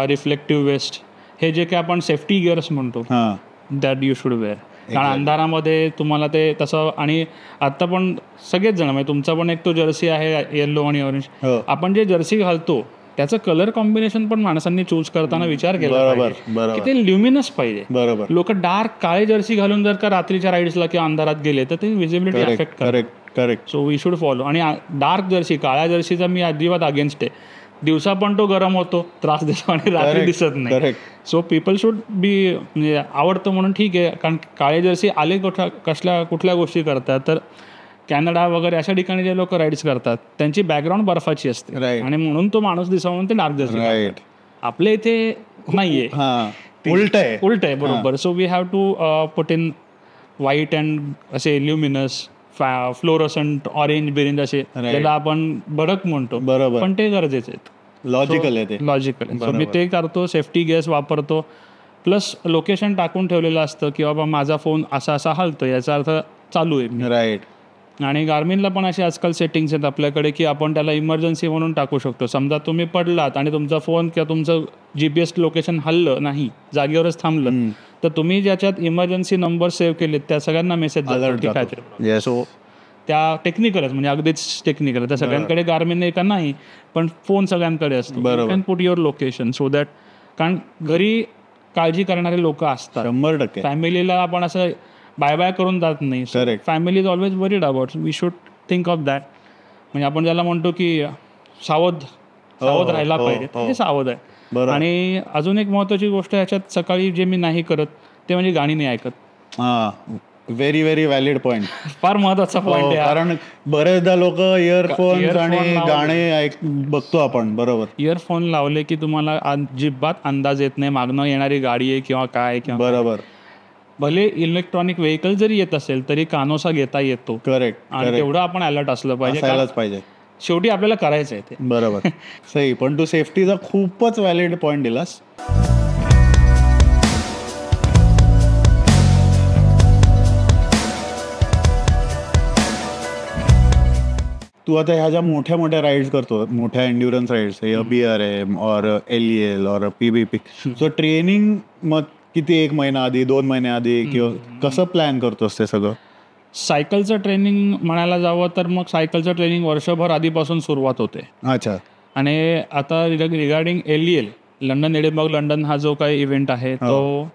रिफ्लेक्टिव्ह वेस्ट, हे जे काही आपण सेफ्टी गिअर्स म्हणतो दॅट यू शुड वेअर. कारण अंधारामध्ये तुम्हाला ते तसं, आणि आता पण सगळेच जण म्हणजे तुमचा पण एक तो जर्सी आहे येल्लो आणि ऑरेंज, आपण जे जर्सी घालतो त्याचं कलर कॉम्बिनेशन पण माणसांनी चूज करताना विचार केला पाहिजे की ते ल्युमिनस पाहिजे. बरोबर. लोक डार्क काळे जर्सी घालून जर का रात्रीच्या राईड्सला किंवा अंधारात गेले तर ते visibility affect correct. So we should follow. आणि डार्क जर्सी, काळ्या जर्सीचा मी अजिबात अगेन्स्ट आहे. दिवसा पण तो गरम होतो, त्रास देतो, आणि रात्री दिसत नाही. सो पीपल शुड बी, म्हणजे आवडतं म्हणून ठीक आहे. कारण काळे जर्सी आले कुठल्या गोष्टी करतात तर कॅनडा वगैरे अशा ठिकाणी जे लोक राईड्स करतात त्यांची बॅकग्राऊंड बर्फाची असते आणि म्हणून तो माणूस दिसावा म्हणून ते डार्क जर्सी. आपल्या इथे नाहीये, उलट आहे. बरोबर. So we have to put in white and असे ल्युमिनस, फ्लोरोसंट, ऑरेंज बिरेंज असे, त्याला आपण बडक म्हणतो. बरोबर. पण ते गरजेचे आहेत. लॉजिकल आहे ते. लॉजिकल. मी ते करतो. सेफ्टी गेअर्स वापरतो. प्लस लोकेशन टाकून ठेवलेलं असतं की बाबा माझा फोन असा असा हलतो, याचा अर्थ चालू आहे. राईट. आणि गार्मिनला पण असे आजकाल सेटिंग्स आहेत आपल्याकडे की आपण त्याला इमर्जन्सी म्हणून टाकू शकतो. समजा तुम्ही पडलात आणि तुमचा फोन किंवा तुमचं GPS लोकेशन हललं नाही, जागेवरच थांबलं, तर तुम्ही ज्याच्यात इमर्जन्सी नंबर सेव्ह केलेत त्या सगळ्यांना मेसेज जातो. सो त्या टेक्निकलच, म्हणजे अगदीच टेक्निकल. त्या सगळ्यांकडे गार्मिन नाही का नाही, पण फोन सगळ्यांकडे असतो. You can put your location so that, कारण घरी काळजी करणारे लोक असतात 100%. फॅमिलीला आपण असं बाय बाय करून जात नाही. Family is always worried about. We should think of that. म्हणजे आपण ज्याला म्हणतो की सावध राहायला पाहिजे, ते सावध आहे. आणि अजून एक महत्वाची गोष्ट ह्याच्यात सकाळी जे मी नाही करत ते म्हणजे गाणी नाही ऐकत. Very very valid point. फार महत्वाचा पॉईंट आहे. कारण बरेचदा लोक इयरफोन्स आणि गाणे बघतो आपण. बरोबर. इयरफोन लावले की तुम्हाला अजिबात अंदाज येत नाही मागणं येणारी गाडी आहे किंवा काय. बरोबर. भले इलेक्ट्रॉनिक व्हेकल जरी येत असेल तरी कानोसा घेता येतो. करेक्ट. आणि तेवढं आपण अलर्ट असलं पाहिजे. शेवटी आपल्याला करायचं आहे ते. बरोबर. सही. पण तू सेफ्टीचा खूपच व्हॅलिड पॉईंट दिलास. तू आता ह्या ज्या मोठ्या मोठ्या राईड्स करतो, मोठ्या एन्ड्युरन्स राईड्स, BRM और LEL और PBP, सो ट्रेनिंग मग किती, 1 महिना आधी, 2 महिन्या आधी, किंवा कसं प्लॅन करतोस ते सगळं? सायकलचं ट्रेनिंग म्हणायला जावं तर मग सायकलचं ट्रेनिंग वर्षभर आधीपासून सुरुवात होते. अच्छा. आणि आता regarding LEL, London Edinburgh London हा जो काही इव्हेंट आहे तो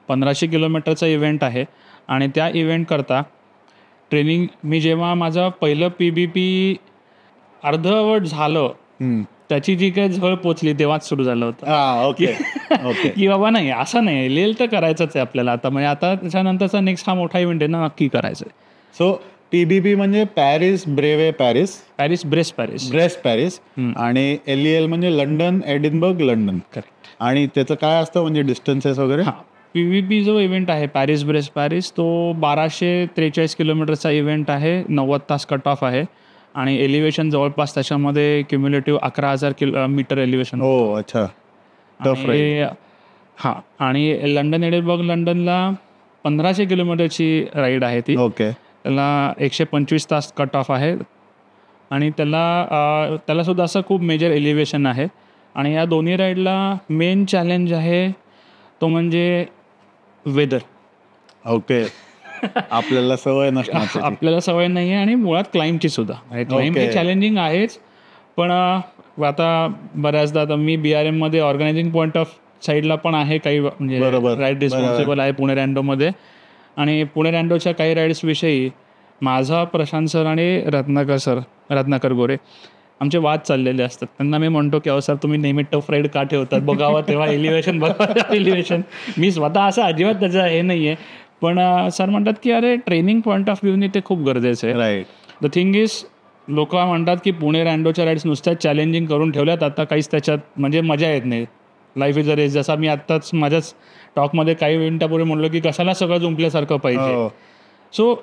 1500 किलोमीटरचा इव्हेंट आहे. आणि त्या इव्हेंट करता ट्रेनिंग मी जेव्हा माझं पहिलं PBP अर्धवट झालं, त्याची जी काही झळ पोचली तेव्हाच सुरू झालं होतं की बाबा नाही, असं नाही, LEL तर करायचंच आहे आपल्याला आता. म्हणजे आता त्याच्यानंतरचा नेक्स्ट हा मोठा इव्हेंट आहे ना, नक्की करायचं आहे. सो PBP म्हणजे पॅरिस ब्रेस्ट पॅरिस आणि LEL म्हणजे लंडन एडिनबर्ग लंडन. करेक्ट. आणि त्याचं काय असतं म्हणजे डिस्टन्सेस वगैरे? PBP जो इव्हेंट आहे पॅरिस ब्रेस्ट पॅरिस, तो 1243 किलोमीटरचा इव्हेंट आहे. 90 तास कट ऑफ आहे. आणि एलिव्हेशन जवळपास त्याच्यामध्ये क्युम्युलेटिव्ह 11,000 मीटर एलिव्हेशन. हो. अच्छा. आणि लंडन एडिनबर्ग लंडनला 1500 किलोमीटरची राईड आहे ती. ओके. त्याला 125 तास कट ऑफ आहे. आणि त्याला सुद्धा असं खूप मेजर एलिव्हेशन आहे. आणि या दोन्ही राईडला मेन चॅलेंज आहे तो म्हणजे वेदर. ओके. आपल्याला सवय नसणार. आपल्याला सवय नाही आहे. आणि मुळात क्लाइम्बची सुद्धा. क्लाइम्ब हे चॅलेंजिंग आहेच, पण आता बऱ्याचदा आता मी BRM मध्ये ऑर्गनायझिंग पॉईंट ऑफ साईडला पण आहे काही, म्हणजे राईड रिस्पॉन्सिबल आहे पुणे रँडोमध्ये. आणि पुणे रँडोच्या काही राईड्सविषयी माझा, प्रशांत सर आणि रत्नाकर गोरे आमचे वाद चाललेले असतात. त्यांना मी म्हणतो की सर तुम्ही नेहमी टफ राईड का ठेवतात, बघावं तेव्हा एलिव्हेशन. मी स्वतः असं अजिबात त्याचं हे नाही आहे, पण सर म्हणतात की अरे ट्रेनिंग पॉईंट ऑफ व्ह्यूने ते खूप गरजेचं आहे. राईट. द थिंग इज, लोक म्हणतात की पुणे रँडोच्या राईड्स नुसत्याच चॅलेंजिंग करून ठेवल्यात, आता काहीच त्याच्यात म्हणजे मजा येत नाही. Life is a race. जसा मी आत्ताच माझ्याच टॉकमध्ये काही मिनिटापूर्वी म्हणलो की कशाला सगळं जुंपल्यासारखं पाहिजे. सो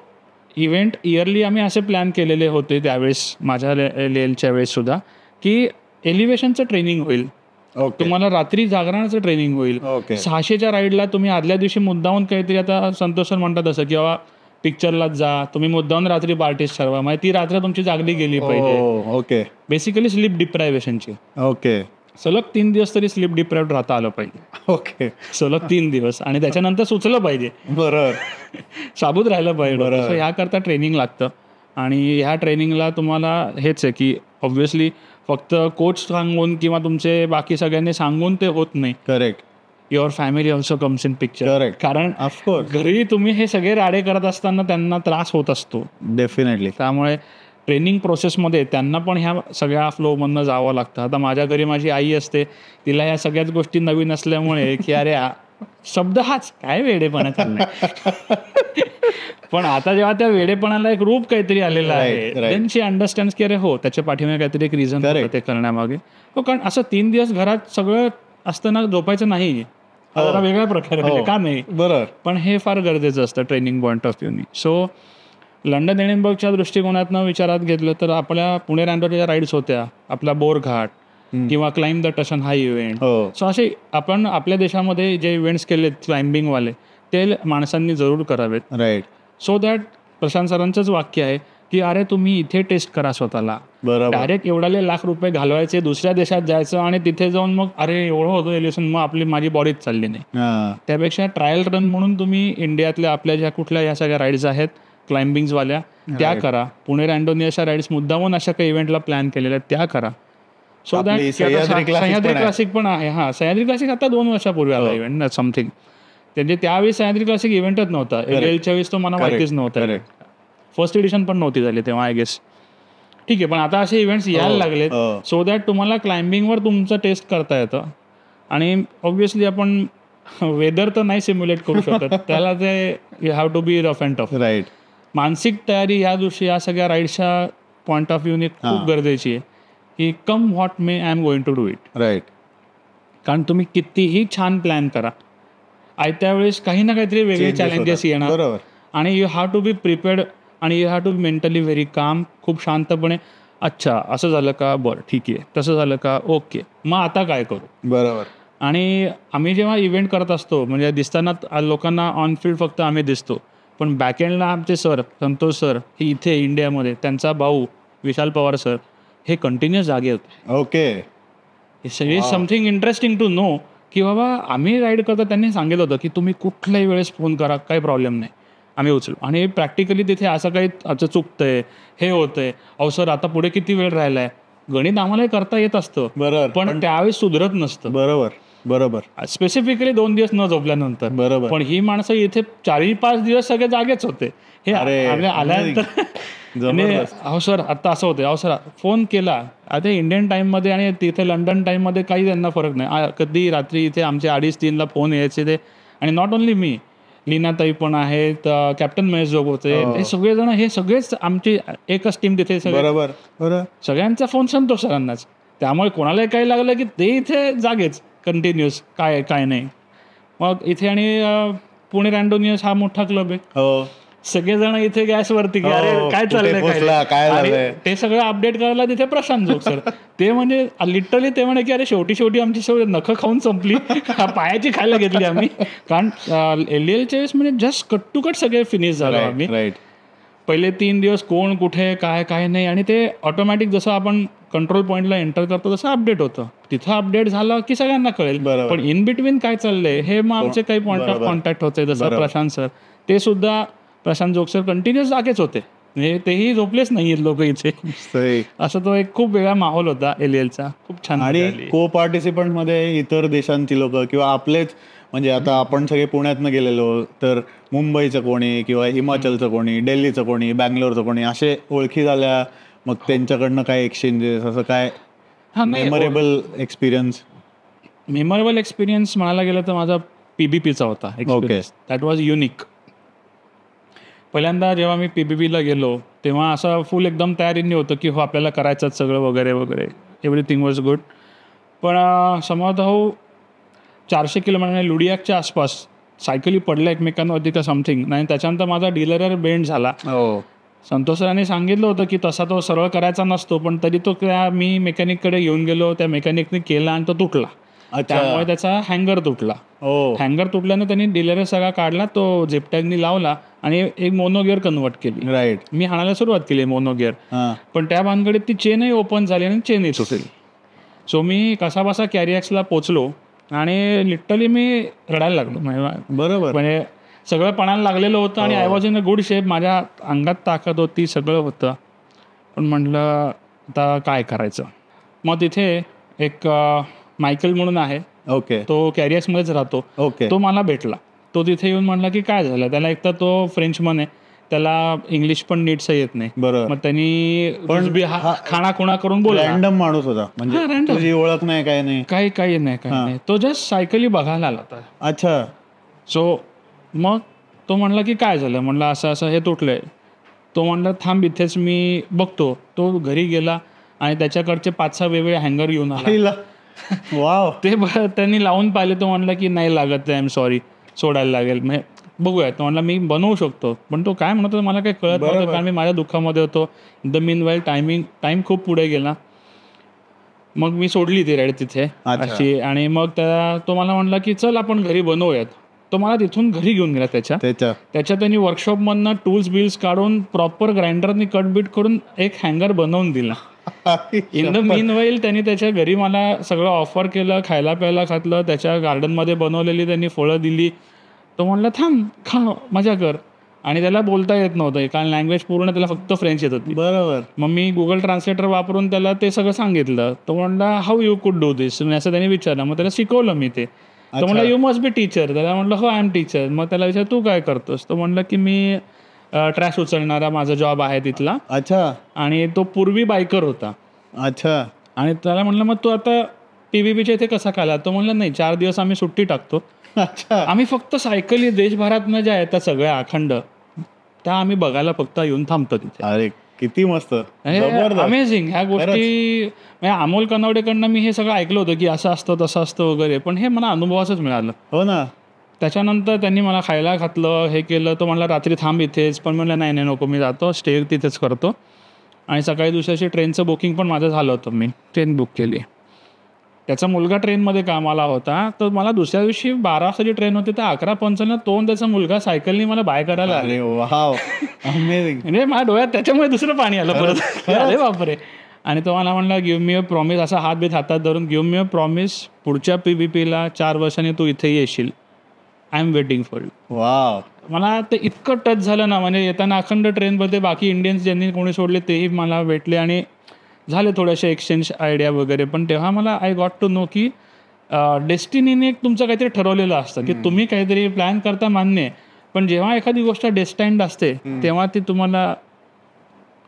इव्हेंट इयरली आम्ही असे प्लॅन केलेले होते त्यावेळेस माझ्या लेलच्या वेळेससुद्धा की एलिव्हेशनचं ट्रेनिंग होईल, ओके तुम्हाला रात्री जागरणाचं ट्रेनिंग होईल, ओके 600च्या राईडला तुम्ही आदल्या दिवशी मुद्दाहून काहीतरी, आता संतोष सर म्हणतात असं किंवा पिक्चरलाच जा, तुम्ही मुद्दाहून रात्री पार्टीज ठरवा, म्हणजे ती रात्र तुमची जागली गेली पाहिजे. ओके बेसिकली स्लीप डिप्रायव्हेशनची. ओके सलग 3 दिवस तरी स्लीप डिप्रायव्ड राहता आलं पाहिजे, ओके सलग 3 दिवस, आणि त्याच्यानंतर सुचलं पाहिजे, बरोबर साबूत राहिलं पाहिजे. बरोबर. सो ह्याकरता ट्रेनिंग लागतं. आणि ह्या ट्रेनिंगला तुम्हाला हेच आहे की ऑब्व्हियसली फक्त कोच सांगून किंवा तुमचे बाकी सगळ्यांनी सांगून ते होत नाही. Correct your family also comes in picture. Correct. कारण ऑफकोर्स घरी तुम्ही हे सगळे राडे करत असताना त्यांना त्रास होत असतो. डेफिनेटली त्यामुळे ट्रेनिंग प्रोसेसमध्ये त्यांना पण ह्या सगळ्या फ्लोमधनं जावं लागतं. आता माझ्या घरी माझी आई असते, तिला ह्या सगळ्याच गोष्टी नवीन असल्यामुळे की अरे शब्द हाच काय वेडेपणा चाललाय. पण आता जेव्हा त्या वेडेपणाला एक रूप काहीतरी आलेलं आहे, Right, right. देन शी अंडरस्टँड्स की अरे हो त्याच्या पाठीमागे काहीतरी एक रिझन Correct. ते करण्यामागे. हो, कारण असं 3 दिवस घरात सगळं असताना झोपायचं नाही, हा जरा वेगळ्या प्रकारे म्हणजे का नाही, बरोबर पण हे फार गरजेचं असतं ट्रेनिंग पॉईंट ऑफ व्ह्यूनी. सो लंडन एडिनबर्गच्या दृष्टिकोनातनं विचारात घेतलं तर आपल्या पुणे रँडोच्या ज्या राईड्स होत्या, आपला बोरघाट किंवा क्लाइंब द टशन हा इव्हेंट, हो सो असे आपण आपल्या देशामध्ये जे इव्हेंट्स केलेत क्लाइम्बिंगवाले ते माणसांनी जरूर करावेत. राईट सो दॅट प्रशांत सरांचंच वाक्य आहे की अरे तुम्ही इथे टेस्ट करा स्वतःला, बरोबर डायरेक्ट एवढाले लाख रुपये घालवायचे, दुसऱ्या देशात जायचं आणि तिथे जाऊन मग अरे एवढं होतं एलिव्हेशन, मग माझी बॉडीच चालली नाही. हां त्यापेक्षा ट्रायल रन म्हणून तुम्ही इंडियातल्या आपल्या ज्या कुठल्या या सगळ्या राईड्स आहेत क्लाइम्बिंग्सवाल्या त्या करा. पुणे रँडोनियाच्या राईड्स मुद्दामून अशा काही इव्हेंटला प्लॅन केलेल्या आहेत त्या करा. सो दॅट आपली सह्याद्री Classic सह्याद्री पण आहे. क्लासिक पण आहे. हां, सह्याद्री क्लासिक आता 2 वर्षापूर्वी आला इव्हेंट समथिंग. म्हणजे त्यावेळी सह्याद्री क्लासिक इव्हेंटच नव्हता. एलच्या वेळेस तो मला माहितीच नव्हता. करेक्ट फर्स्ट एडिशन पण नव्हती झाली तेव्हा आय गेस. ठीक आहे, पण आता असे इव्हेंट्स यायला लागलेत हो. सो दॅट तुम्हाला क्लाइम्बिंगवर तुमचं टेस्ट करता येतं. आणि ऑब्व्हियसली आपण वेदर तर नाही सिम्युलेट करू शकत, त्याला ते you have to be rough and tough. Right मानसिक तयारी ह्या दिवशी या सगळ्या राईड्सच्या पॉईंट ऑफ व्ह्यूने खूप गरजेची आहे की come what may I am going to do it. Right कारण तुम्ही कितीही छान प्लॅन करा, आयत्या वेळेस काही ना काहीतरी वेगळे Changes चॅलेंजेस होतात. येणार. बरोबर आणि you have to be prepared आणि you have to be mentally very calm. खूप शांतपणे अच्छा असं झालं का, बरं ठीक आहे, तसं झालं का, ओके, मग आता काय करू. बरोबर आणि आम्ही जेव्हा इव्हेंट करत असतो म्हणजे दिसताना लोकांना ऑन फील्ड फक्त आम्ही दिसतो, पण बॅकएंडला आमचे सर संतोष सर हे इथे इंडियामध्ये, त्यांचा भाऊ विशाल पवार सर हे कंटिन्युअस जागे होते. Okay is something interesting to know की बाबा आम्ही राईड करतो, त्यांनी सांगितलं होतं की तुम्ही कुठल्याही वेळेस फोन करा, काही प्रॉब्लेम नाही, आम्ही उचलू. आणि प्रॅक्टिकली तिथे असं काही असं चुकतंय, हे होतंय, अहो सर आता पुढे किती वेळ राहिला आहे, गणित आम्हालाही करता येत असतं बरोबर पण त्यावेळेस सुधरत नसतं. बरोबर बरोबर स्पेसिफिकली 2 दिवस न झोपल्यानंतर. बरोबर पण ही माणसं इथे 4-5 दिवस सगळे जागेच होते. हे अरे, आल्यानंतर जबरदस्त. अहो सर आता असं होतं, अहो सर फोन केला, आता इंडियन टाईममध्ये आणि तिथे लंडन टाईममध्ये काही त्यांना फरक नाही. कधी रात्री इथे आमचे 2:30-3ला फोन यायचे ते. आणि नॉट ओन्ली मी, लीनाताई पण आहेत, कॅप्टन महेश जोग होते, हे सगळेजण, हे सगळेच आमची एकच टीम तिथे सगळे, बरोबर बरोबर सगळ्यांचा फोन संतोष सरांनाच. त्यामुळे कोणालाही काही लागलं की ते इथे जागेच कंटिन्युअस, काय नाही. मग इथे आणि पुणे रँडोनियस हा मोठा क्लब आहे, हो सगळेजण इथे गॅसवरती की हो, अरे काय कुठे चाललंय, पोहोचला, काय आणि झालंय? ते सगळं अपडेट करायला तिथे प्रशांत जोग सर. ते म्हणजे लिटरली ते म्हणे की अरे शेवटी आमची सगळी नखं खाऊन संपली, पायाची खायला घेतली आम्ही. कारण LELच्या वेळेस म्हणजे जस्ट कट टू कट सगळे फिनिश झालो आम्ही. राईट पहिले 3 दिवस कोण कुठे काय नाही, आणि ते ऑटोमॅटिक जसं आपण कंट्रोल पॉईंटला एंटर करतो तसं अपडेट होतं. तिथं अपडेट झालं की सगळ्यांना कळेल, बरोबर. पण इन बिटवीन काय चाललंय हे मग आमचे काही पॉईंट ऑफ बरोबर. कॉन्टॅक्ट होते. जसं बरोबर. प्रशांत सर, ते सुद्धा प्रशांत जोग सर कंटिन्युअस जागेच होते, म्हणजे तेही झोपलेच नाही लोक इथे. सही. असं तो एक खूप वेगळा माहोल होता LELचा, खूप छान आणि मजा आली. को पार्टिसिपंट मध्ये इतर देशांची लोक किंवा आपलेच, म्हणजे आता आपण सगळे पुण्यातनं गेलेलो तर मुंबईचं कोणी किंवा हिमाचलचं कोणी, दिल्लीचं कोणी, बँगलोरचं कोणी, असे ओळखी झाल्या. मग त्यांच्याकडनं काय एक्सचेंजेस, असं काय मेमोरेबल एक्सपिरियन्स? मेमोरेबल एक्सपिरियन्स म्हणायला गेलं तर माझा PBPचा होता एक्सपिरियन्स. That was unique. पहिल्यांदा जेव्हा मी PBPला गेलो तेव्हा असं फुल एकदम तयारीने होतं की हो आपल्याला करायचंच सगळं वगैरे वगैरे, एव्हरीथिंग वॉज गुड. पण समोर 400 किलोमीटर लुडियाकच्या आसपास सायकली पडल्या एकमेकांवरती का समथिंग नाही. त्याच्यानंतर माझा डीलरवर बेंड झाला. हो. संतोष सरांनी सांगितलं होतं की तसा तो सरळ करायचा नसतो, पण तरी तो मी मेकॅनिककडे घेऊन गेलो. त्या मेकॅनिकने केला आणि तो तुटला. त्यामुळे त्याचा हँगर तुटला. हँगर तुटल्याने त्यांनी डीलर सगळा काढला, तो झिपटॅगनी लावला आणि एक मोनोगिअर कन्वर्ट केली. राईट. मी हाणायला सुरुवात केली मोनोगिअर, पण त्या भानगडीत ती चेनही ओपन झाली आणि चेनही तुटली. सो मी कसाबसा कॅरिॲक्सला पोचलो आणि लिटरली मी रडायला लागलो. बरोबर. म्हणजे सगळं पणाला लागलेलं होतं आणि I was in a good shape. माझ्या अंगात ताकद होती, सगळं होतं. पण म्हटलं आता काय करायचं. मग तिथे एक मायकल म्हणून आहे. ओके. तो कॅरियर्समध्येच राहतो. ओके. तो मला भेटला. तो तिथे येऊन म्हणला की काय झालं. त्याला एक तर तो फ्रेंचमन आहे, त्याला इंग्लिश पण नीटसं येत नाही. बरोबर. मग त्यांनी पण खाणाखुणा करून बोलला. रँडम माणूस होता, म्हणजे तुझी ओळख नाही, काय नाही, काही नाही. तो जस्ट सायकली बघायला आला होता. अच्छा. सो मग तो म्हणला की काय झालं. म्हणलं असं असं हे तुटलंय. तो म्हणला थांब इथेच मी बघतो. तो घरी गेला आणि त्याच्याकडचे 5-6 वेगवेगळे हँगर घेऊन आला. वाव. ते त्यांनी लावून पाहिले. तो म्हणला की नाही लागत, आय एम सॉरी, सोडायला लागेल. म्हणजे बघूया. तो म्हणला मी बनवू शकतो. पण तो काय म्हणतो मला काही कळत नव्हतं, कारण मी माझ्या दुःखामध्ये होतो. द मीन वाईल टाईम खूप पुढे गेला. मग मी सोडली ती राईड तिथे अशी. आणि मग तो मला म्हणला की चल आपण घरी बनवूयात. तो मला तिथून घरी घेऊन गेला. त्याच्या त्यांनी वर्कशॉपमधनं टूल्स बिल्स काढून प्रॉपर ग्राइंडरनी कटबीट करून एक हँगर बनवून दिला. इन द मीन वाईल त्यांनी त्याच्या घरी मला सगळं ऑफर केलं, खायला प्यायला घातलं. त्याच्या गार्डनमध्ये बनवलेली त्यांनी फळं दिली. तो म्हणला थांब, खा, मजा कर. आणि त्याला बोलता येत नव्हतं, कारण लँग्वेज पूर्ण त्याला फक्त फ्रेंच येत होती. बरोबर. मग मी गुगल ट्रान्सलेटर वापरून त्याला ते सगळं सांगितलं. तो म्हणला हाऊ यू कुड डू दिस, असं त्याने विचारलं. मग त्याला शिकवलं मी ते. तो म्हणला यू मस्ट बी टीचर. त्याला म्हटलं हो आय एम टीचर. मग त्याला विचार तू काय करतोस. तो म्हणलं की मी ट्रॅश उचलणारा माझा जॉब आहे तिथला. अच्छा. आणि तो पूर्वी बायकर होता. अच्छा. आणि त्याला म्हणलं मग तू आता PVPच्या इथे कसा काला. तो म्हणला नाही, 4 दिवस आम्ही सुट्टी टाकतो. अच्छा. आम्ही फक्त सायकली देशभरातनं ज्या आहेत त्या सगळ्या अखंड, त्या आम्ही बघायला फक्त येऊन थांबतो तिथे. अरे किती मस्त, अमेझिंग. ह्या गोष्टी अमोल कनवडेकडनं मी हे सगळं ऐकलं होतं की असं असतं तसं असतं वगैरे, पण हे मला अनुभवाचंच मिळालं. हो ना. त्याच्यानंतर त्यांनी मला खायला घातलं, हे केलं. तो म्हणला रात्री थांब इथेच, पण म्हणलं नाही नको, मी जातो, स्टे तिथेच करतो. आणि सकाळी दुसऱ्याशी ट्रेनचं बुकिंग पण माझं झालं होतं. मी ट्रेन बुक केली. त्याचा मुलगा ट्रेनमध्ये कामाला होता. तर मला दुसऱ्या दिवशी 12 वाजताची ट्रेन होती, तर 11:55 तो त्याचा मुलगा सायकलनी मला बाय करायला आले. म्हणजे माझ्या डोळ्यात त्याच्यामुळे दुसरं पाणी आलं परत. अरे बापरे. आणि तो मला म्हणला गिव्ह मी अ प्रॉमिस, असा हात हातात धरून, गिव्ह मी अ प्रॉमिस, पुढच्या PVPला 4 वर्षांनी तू इथे येशील. I am waiting for you. Wow. मला ते इतकं टच झालं ना. म्हणजे येताना अखंड ट्रेनमध्ये बाकी इंडियन्स ज्यांनी कोणी सोडले तेही मला भेटले आणि झाले थोडेसे एक्सचेंज आयडिया वगैरे. पण तेव्हा मला आय गॉट टू नो की डेस्टिनीने एक तुमचं काहीतरी ठरवलेलं असतं की तुम्ही काहीतरी प्लॅन करता, मान्य आहे, पण जेव्हा एखादी गोष्ट डेस्टाइन्ड असते तेव्हा ती तुम्हाला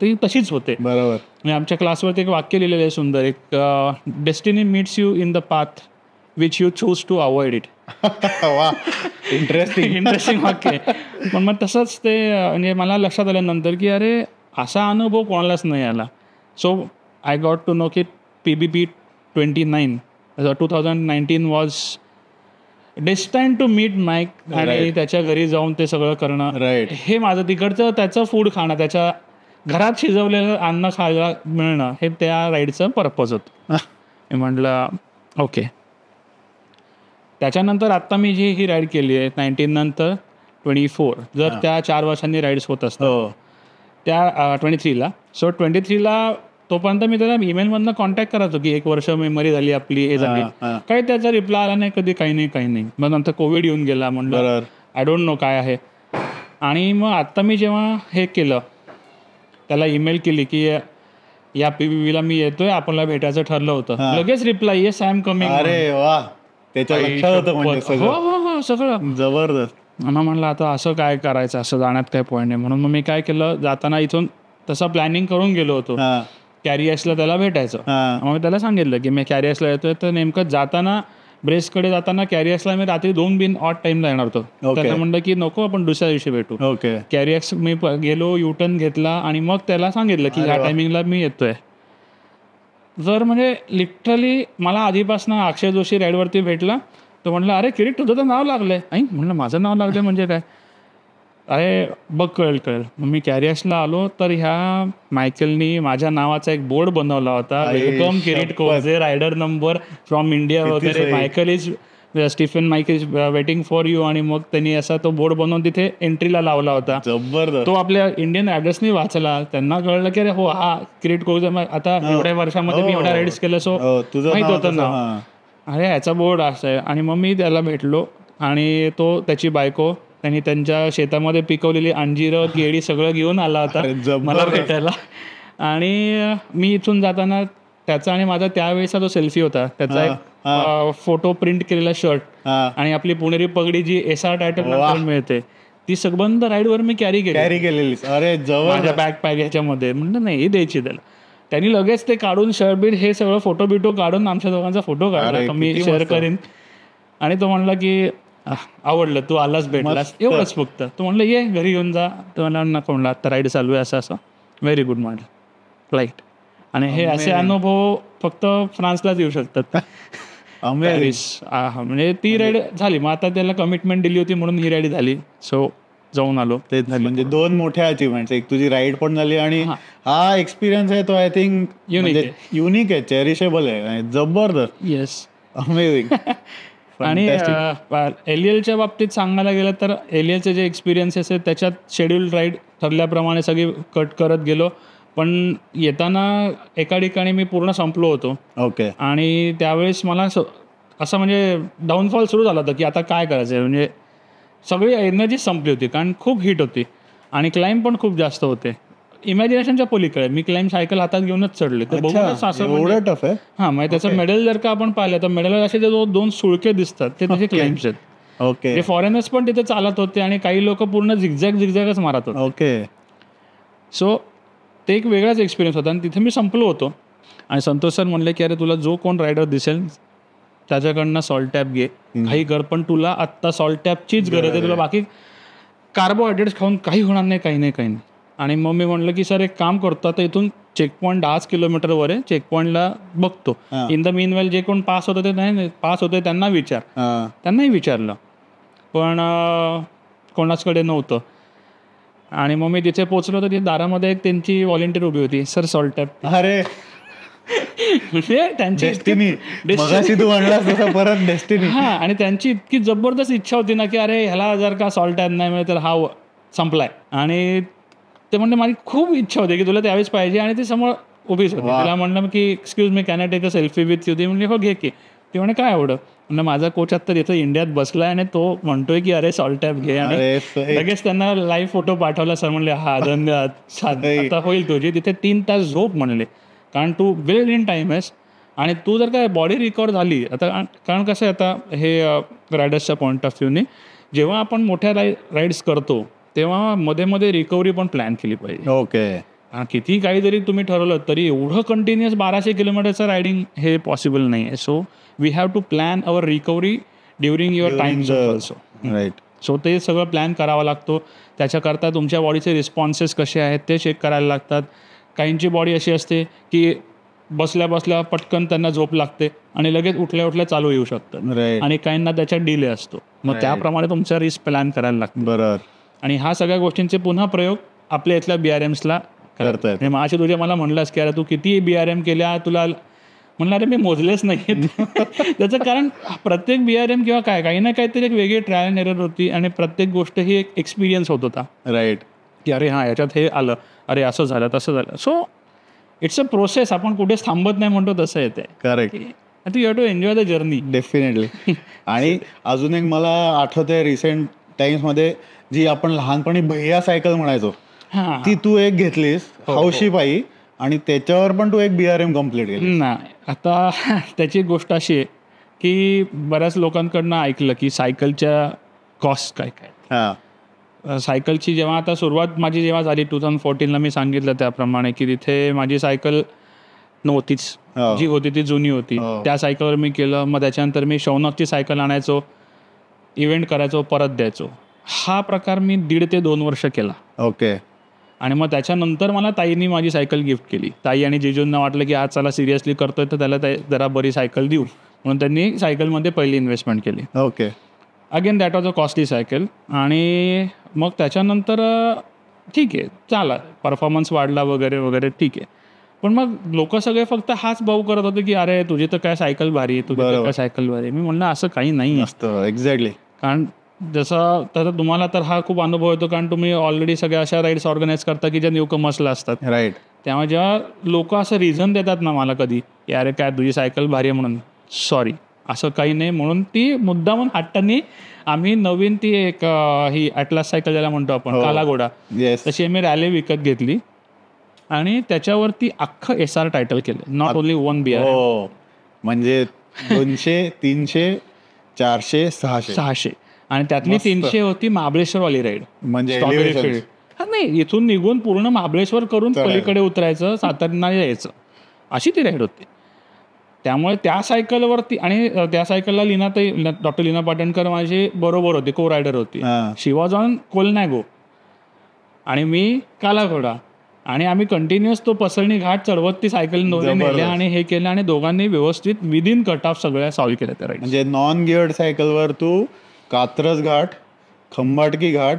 ती तशीच होते. बरोबर. म्हणजे आमच्या क्लासवरती एक वाक्य लिहिलेलं आहे सुंदर, एक destiny meets you in the path which you choose to avoid it. Interesting वाक्य. पण मग तसंच ते म्हणजे मला लक्षात आल्यानंतर की अरे असा अनुभव कोणालाच नाही आला. So I got to know की PVP 29 2019 was destined to meet Mike. आणि त्याच्या घरी जाऊन ते सगळं करणं, हे माझं तिकडचं त्याचं फूड खाणं, त्याच्या घरात शिजवलेलं अन्न खायला मिळणं, हे त्या राईडचं पर्पज होतं. मी म्हटलं ओके. त्याच्यानंतर आत्ता मी ही राईड केली आहे 19 नंतर 24, जर त्या 4 वर्षांनी राईड्स होत असतात त्या 23ला. सो 23ला तोपर्यंत मी त्याला ईमेलमधनं कॉन्टॅक्ट करायचो की 1 वर्ष मेमरी झाली आपली, हे झाली. काही त्याचा रिप्लाय आला नाही कधी, काही नाही. मग नंतर कोविड येऊन गेला. म्हणलं आय डोंट नो काय आहे. आणि मग आत्ता मी जेव्हा हे केलं, त्याला ईमेल केली की या PVPला मी येतोय, आपल्याला भेटायचं ठरलं होतं. लगेच reply yes I am coming. अरे वा. त्याच्या लक्षात होतं म्हणजे हो सगळं जबरदस्त. मग म्हणलं आता असं काय करायचं, असं जाण्यात काय पॉईंट नाही. म्हणून मग मी काय केलं, जाताना इथून तसं प्लॅनिंग करून गेलो होतो कॅरियर्सला त्याला भेटायचं. मग मी त्याला सांगितलं की मी कॅरियर्सला येतोय, तर नेमकं जाताना ब्रेस्टकडे जाताना कॅरियर्सला मी रात्री 2 बिन ऑड टाईमला येणार होतो. त्याला म्हणलं की नको, आपण दुसऱ्या दिवशी भेटू. कॅरियर्स मी गेलो, युटर्न घेतला आणि मग त्याला सांगितलं की ह्या टायमिंगला मी येतोय. जर म्हणजे लिटरली मला आधीपासून अक्षय जोशी राईडवरती भेटला तर म्हणलं अरे किरीट तुझं तर नाव लागलंय. आई म्हणलं माझं नाव लागलंय म्हणजे काय? अरे बघ कळेल. मग मी कॅरियर्सला आलो तर ह्या मायकेलनी माझ्या नावाचा एक बोर्ड बनवला होता, welcome Kirit Kokje rider number from India वगैरे, Michael is Stephen Mike is waiting for you. आणि मग त्यांनी असा तो बोर्ड बनवून तिथे एंट्रीला लावला होता. जबरदस्त. तो आपल्या इंडियन ॲड्रेसनी वाचला. त्यांना कळलं की अरे हो हा किरीट कोकजे. आता एवढ्या वर्षामध्ये मी एवढ्या राईड्स केलं, सो माहित होतं ना अरे ह्याचा बोर्ड असं आहे. आणि मग मी त्याला भेटलो आणि तो त्याची बायको त्यांनी त्यांच्या शेतामध्ये पिकवलेली अंजीरं केळी सगळं घेऊन आला होता मला भेटायला. आणि मी इथून जाताना त्याचा आणि माझा त्यावेळेचा जो सेल्फी होता त्याचा एक फोटो प्रिंट केलेला शर्ट आणि आपली पुणेरी पगडी जी SR टायटल मिळते ती सबंध राईडवर मी कॅरी केलेली. अरे माझ्या बॅकपॅक ह्याच्यामध्ये. म्हणलं नाही ही द्यायची त्याला. त्यांनी लगेच ते काढून शर्ट बीट हे सगळं फोटो बिटो काढून आमच्या दोघांचा फोटो काढला, मी शेअर करीन. आणि तो म्हणला की आवडलं, तू आलास भेटलास एवढंच फक्त. तो म्हणलं ये घरी घेऊन जा. तो म्हणला नको, म्हणलं आता राईड चालू आहे असं. व्हेरी गुड म्हणलं फ्लाईट. आणि हे असे अनुभव फक्त फ्रान्सलाच येऊ शकतात. म्हणजे ती राईड झाली. मग आता त्याला कमिटमेंट दिली होती म्हणून ही राईड झाली. सो जाऊन आलो. ते म्हणजे 2 मोठ्या अचिव्हमेंट्स, एक तुझी राईड पण झाली आणि हा एक्सपिरियन्स आहे तो आय थिंक युनिक आहे, चेरिशेबल आहे, जबरदस्त. Yes, amazing. आणि एलियलच्या बाबतीत सांगायला गेलं तर एलियलचे जे एक्सपिरियन्सेस आहेत त्याच्यात शेड्यूल राईड ठरल्याप्रमाणे सगळी कट करत गेलो. पण येताना एका ठिकाणी मी पूर्ण संपलो होतो. ओके. आणि त्यावेळेस मला असं म्हणजे डाऊनफॉल सुरू झाला होता की आता काय करायचं आहे. म्हणजे सगळी एनर्जी संपली होती कारण खूप हिट होती आणि क्लाइंब पण खूप जास्त होते. इमॅजिनेशनच्या पलीकडे मी क्लाइंब सायकल हातात घेऊनच चढले. तर बघूनच असं एवढं टफ आहे. हां, म्हणजे त्याचं मेडल जर का आपण पाहिलं तर मेडल असे जे 2 सुळके दिसतात ते त्याचे क्लाइम्स आहेत. ओके. ते फॉरेनर्स पण तिथे चालत होते आणि काही लोक पूर्ण झिगझॅगच मारत होते. ओके. सो ते एक वेगळाच एक्सपिरियन्स होता आणि तिथे मी संपलो होतो. आणि संतोष सर म्हणले की अरे तुला जो कोण रायडर दिसेल त्याच्याकडनं सॉल्ट टॅप घे, काही कर, पण तुला आत्ता सॉल्ट टॅपचीच गरज आहे, तुला बाकी कार्बोहायड्रेट्स खाऊन काही होणार नाही, काही नाही. आणि मग मी म्हणलं की सर एक काम करतो, आता इथून चेकपॉईंट 10 किलोमीटरवर आहे, चेकपॉईंटला बघतो. इन द मीन वेल जे कोण पास होतं ते नाही पास होते त्यांना त्यांनाही विचारलं पण कोणाचकडे नव्हतं. आणि मग मी तिथे पोचलो तर तिथे दारामध्ये एक त्यांची व्हॉलेंटियर उभी होती, सर सॉल्ट टॅप. अरे त्यांची डेस्टिनी. हा, आणि त्यांची इतकी जबरदस्त इच्छा होती ना की अरे ह्याला जर का सॉल्ट टॅप नाही मिळेल तर हा संपलाय. आणि ते म्हणजे माझी खूप इच्छा होती की तुला त्यावेळेस पाहिजे. आणि ती समोर उभीच होती. त्याला म्हणलं की excuse me can I take a selfie with you. ती म्हणजे हो घे की. ती म्हणे काय एवढं. म्हणजे माझा कोच आत्ता तिथं इंडियात बसलाय आणि तो म्हणतोय की अरे सॉल्ट टॅप घे. आणि लगेच त्यांना लाईव्ह फोटो पाठवला. सर म्हणले हा धन्यवाद, आता होईल तुझी. तिथे 3 तास झोप म्हणले, कारण तू वेल इन टाईम आहेस. आणि तू जर काय बॉडी रिकवर झाली आता, कारण कसं आहे आता हे रायडर्सच्या पॉईंट ऑफ व्ह्यूने जेव्हा आपण मोठ्या राईड्स करतो तेव्हा मध्ये मध्ये रिकव्हरी पण प्लॅन केली पाहिजे. ओके. किती काही जरी तुम्ही ठरवलं तरी एवढं कंटिन्युअस 1200 किलोमीटरचं रायडिंग हे पॉसिबल नाही आहे. So we have to plan our recovery during your time also. Right. So ते सगळं प्लॅन करावं लागतो. त्याच्याकरता तुमच्या बॉडीचे रिस्पॉन्सेस कसे आहेत ते चेक करायला लागतात. काहींची बॉडी अशी असते की बसल्या बसल्या पटकन त्यांना झोप लागते आणि लगेच उठल्या उठल्या चालू येऊ शकतात. आणि काहींना त्याच्यात डिले असतो. मग त्याप्रमाणे तुमचा रिस्क प्लॅन करायला लागतो. बरोबर. आणि हा सगळ्या गोष्टींचे पुन्हा प्रयोग आपल्या इथल्या BRMsला करतात. माझे तुझे मला म्हणलास की अरे तू किती BRM केल्या, तुला म्हणलं अरे मी मोजलेच नाही. त्याचं कारण प्रत्येक BRM किंवा काही ना काहीतरी एक वेगळी ट्रायल अँड एरर होती आणि प्रत्येक गोष्ट ही एक एक्सपिरियन्स होत होता. राईट. की अरे हां याच्यात हे आलं, अरे असं झालं तसं झालं. So it's a process. आपण कुठेच थांबत नाही म्हणतो तसं येते. करेक्ट. तू you have to enjoy the journey. Definitely. आणि अजून एक मला आठवतंय रिसेंट टाइम्समध्ये जी आपण लहानपणी भैया सायकल म्हणायचो ती तू एक घेतलीस हौशी पायी आणि त्याच्यावर पण तू एक BRM कम्प्लीट केली. नाही, आता त्याची गोष्ट अशी आहे की बऱ्याच लोकांकडनं ऐकलं की सायकलच्या कॉस्ट काय काय. सायकलची जेव्हा आता सुरुवात माझी जेव्हा झाली 2014ला मी सांगितलं त्याप्रमाणे की तिथे माझी सायकल नव्हतीच, जी होती ती जुनी होती. त्या सायकलवर मी केलं. मग त्याच्यानंतर मी शौनकची सायकल आणायचो, इव्हेंट करायचो, परत द्यायचो. हा प्रकार मी 1.5 ते 2 वर्ष केला. ओके. आणि मग त्याच्यानंतर मला ताईंनी माझी सायकल गिफ्ट केली. ताई आणि जिजूंना वाटलं की आज चला सिरियसली करतोय तर त्याला जरा बरी सायकल देऊ. म्हणून त्यांनी सायकलमध्ये पहिली इन्व्हेस्टमेंट केली. Okay. Again that was a costly cycle. आणि मग त्याच्यानंतर ठीक आहे, चाला परफॉर्मन्स वाढला वगैरे वगैरे, ठीक आहे. पण मग लोक सगळे फक्त हाच भाऊ करत होते की अरे तुझी तर काय सायकल भारी, तुझी तर काय सायकल भारी. मी म्हणलं असं काही नाही असतं. एक्झॅक्टली. कारण जसं तर तुम्हाला तर हा खूप अनुभव येतो, कारण तुम्ही ऑलरेडी सगळ्या अशा राईड्स ऑर्गनाईज करता की ज्या न्यूकमर्सला असतात. राईट. त्यामुळे जेव्हा लोक असं रिझन देतात ना मला कधी की अरे काय तुझी सायकल भारी आहे म्हणून, सॉरी असं काही नाही. म्हणून ती मुद्दामून हट्टांनी आम्ही नवीन ती एक ही ॲटलास सायकल ज्याला म्हणतो आपण, काला घोडा, तशी आम्ही रॅली विकत घेतली आणि त्याच्यावरती अख्खं SR टायटल केलं. Not only 1 BR. हो, म्हणजे 200, 300, 400, 600 आणि त्यातली 300 होती महाबळेश्वरवाली राईड, म्हणजे स्ट्रॉबेरी फील्ड. हा नाही, इथून निघून पूर्ण महाबळेश्वर करून पलीकडे उतरायचं, साताऱ्याला यायचं, अशी ती राईड होती. त्यामुळे त्या सायकलवरती, आणि त्या सायकलला डॉक्टर लीना पाटणकर माझी बरोबर होती, को रायडर होती. शी वॉज ऑन कोलनॅगो आणि मी काला घोडा, आणि आम्ही कंटिन्युअस तो पसरणी घाट चढवत ती सायकल नेल्या आणि हे केलं, आणि दोघांनी व्यवस्थित विदिन कट ऑफ सगळ्या सॉल्व्ह केल्या त्या राईड. म्हणजे नॉन गिअर्ड सायकलवर तू कात्रज घाट, खंबाटकी घाट,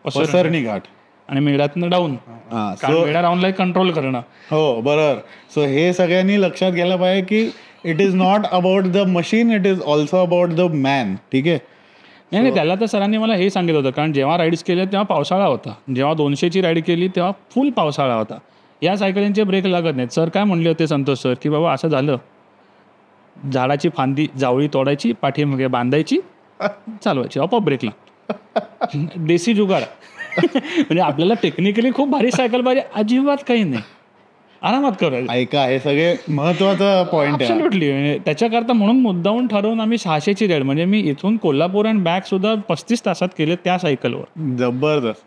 पसरणी घाट आणि मेळ्यातनं डाऊन, मेळा राऊंडला कंट्रोल करणं. हो बरोबर. सो हे सगळ्यांनी लक्षात घ्यायला पाहिजे की it is not about the machine, it is also about the man. ठीक आहे. नाही, त्याला तर सरांनी मला हे सांगितलं होतं, कारण जेव्हा राईड्स केल्या तेव्हा पावसाळा होता. जेव्हा 200ची राईड केली तेव्हा फुल पावसाळा होता. या सायकलींचे ब्रेक लागत नाहीत. सर काय म्हणले होते संतोष सर, की बाबा असं झालं, झाडाची फांदी जावळी तोडायची, पाठीमागे बांधायची, चालवायची, आपोआप ब्रेकला. देसी जुगाड. म्हणजे आपल्याला टेक्निकली खूप भारी सायकल पाहिजे, अजिबात काही नाही, आरामात करायचं. ऐका, हे सगळे महत्वाचा पॉईंट आहे. ॲब्सोल्युटली. त्याच्याकरता म्हणून मुद्दाहून ठरवून आम्ही 600ची राईड, म्हणजे मी इथून कोल्हापूर अँड बॅक सुद्धा 35 तासात केले त्या सायकलवर. जबरदस्त.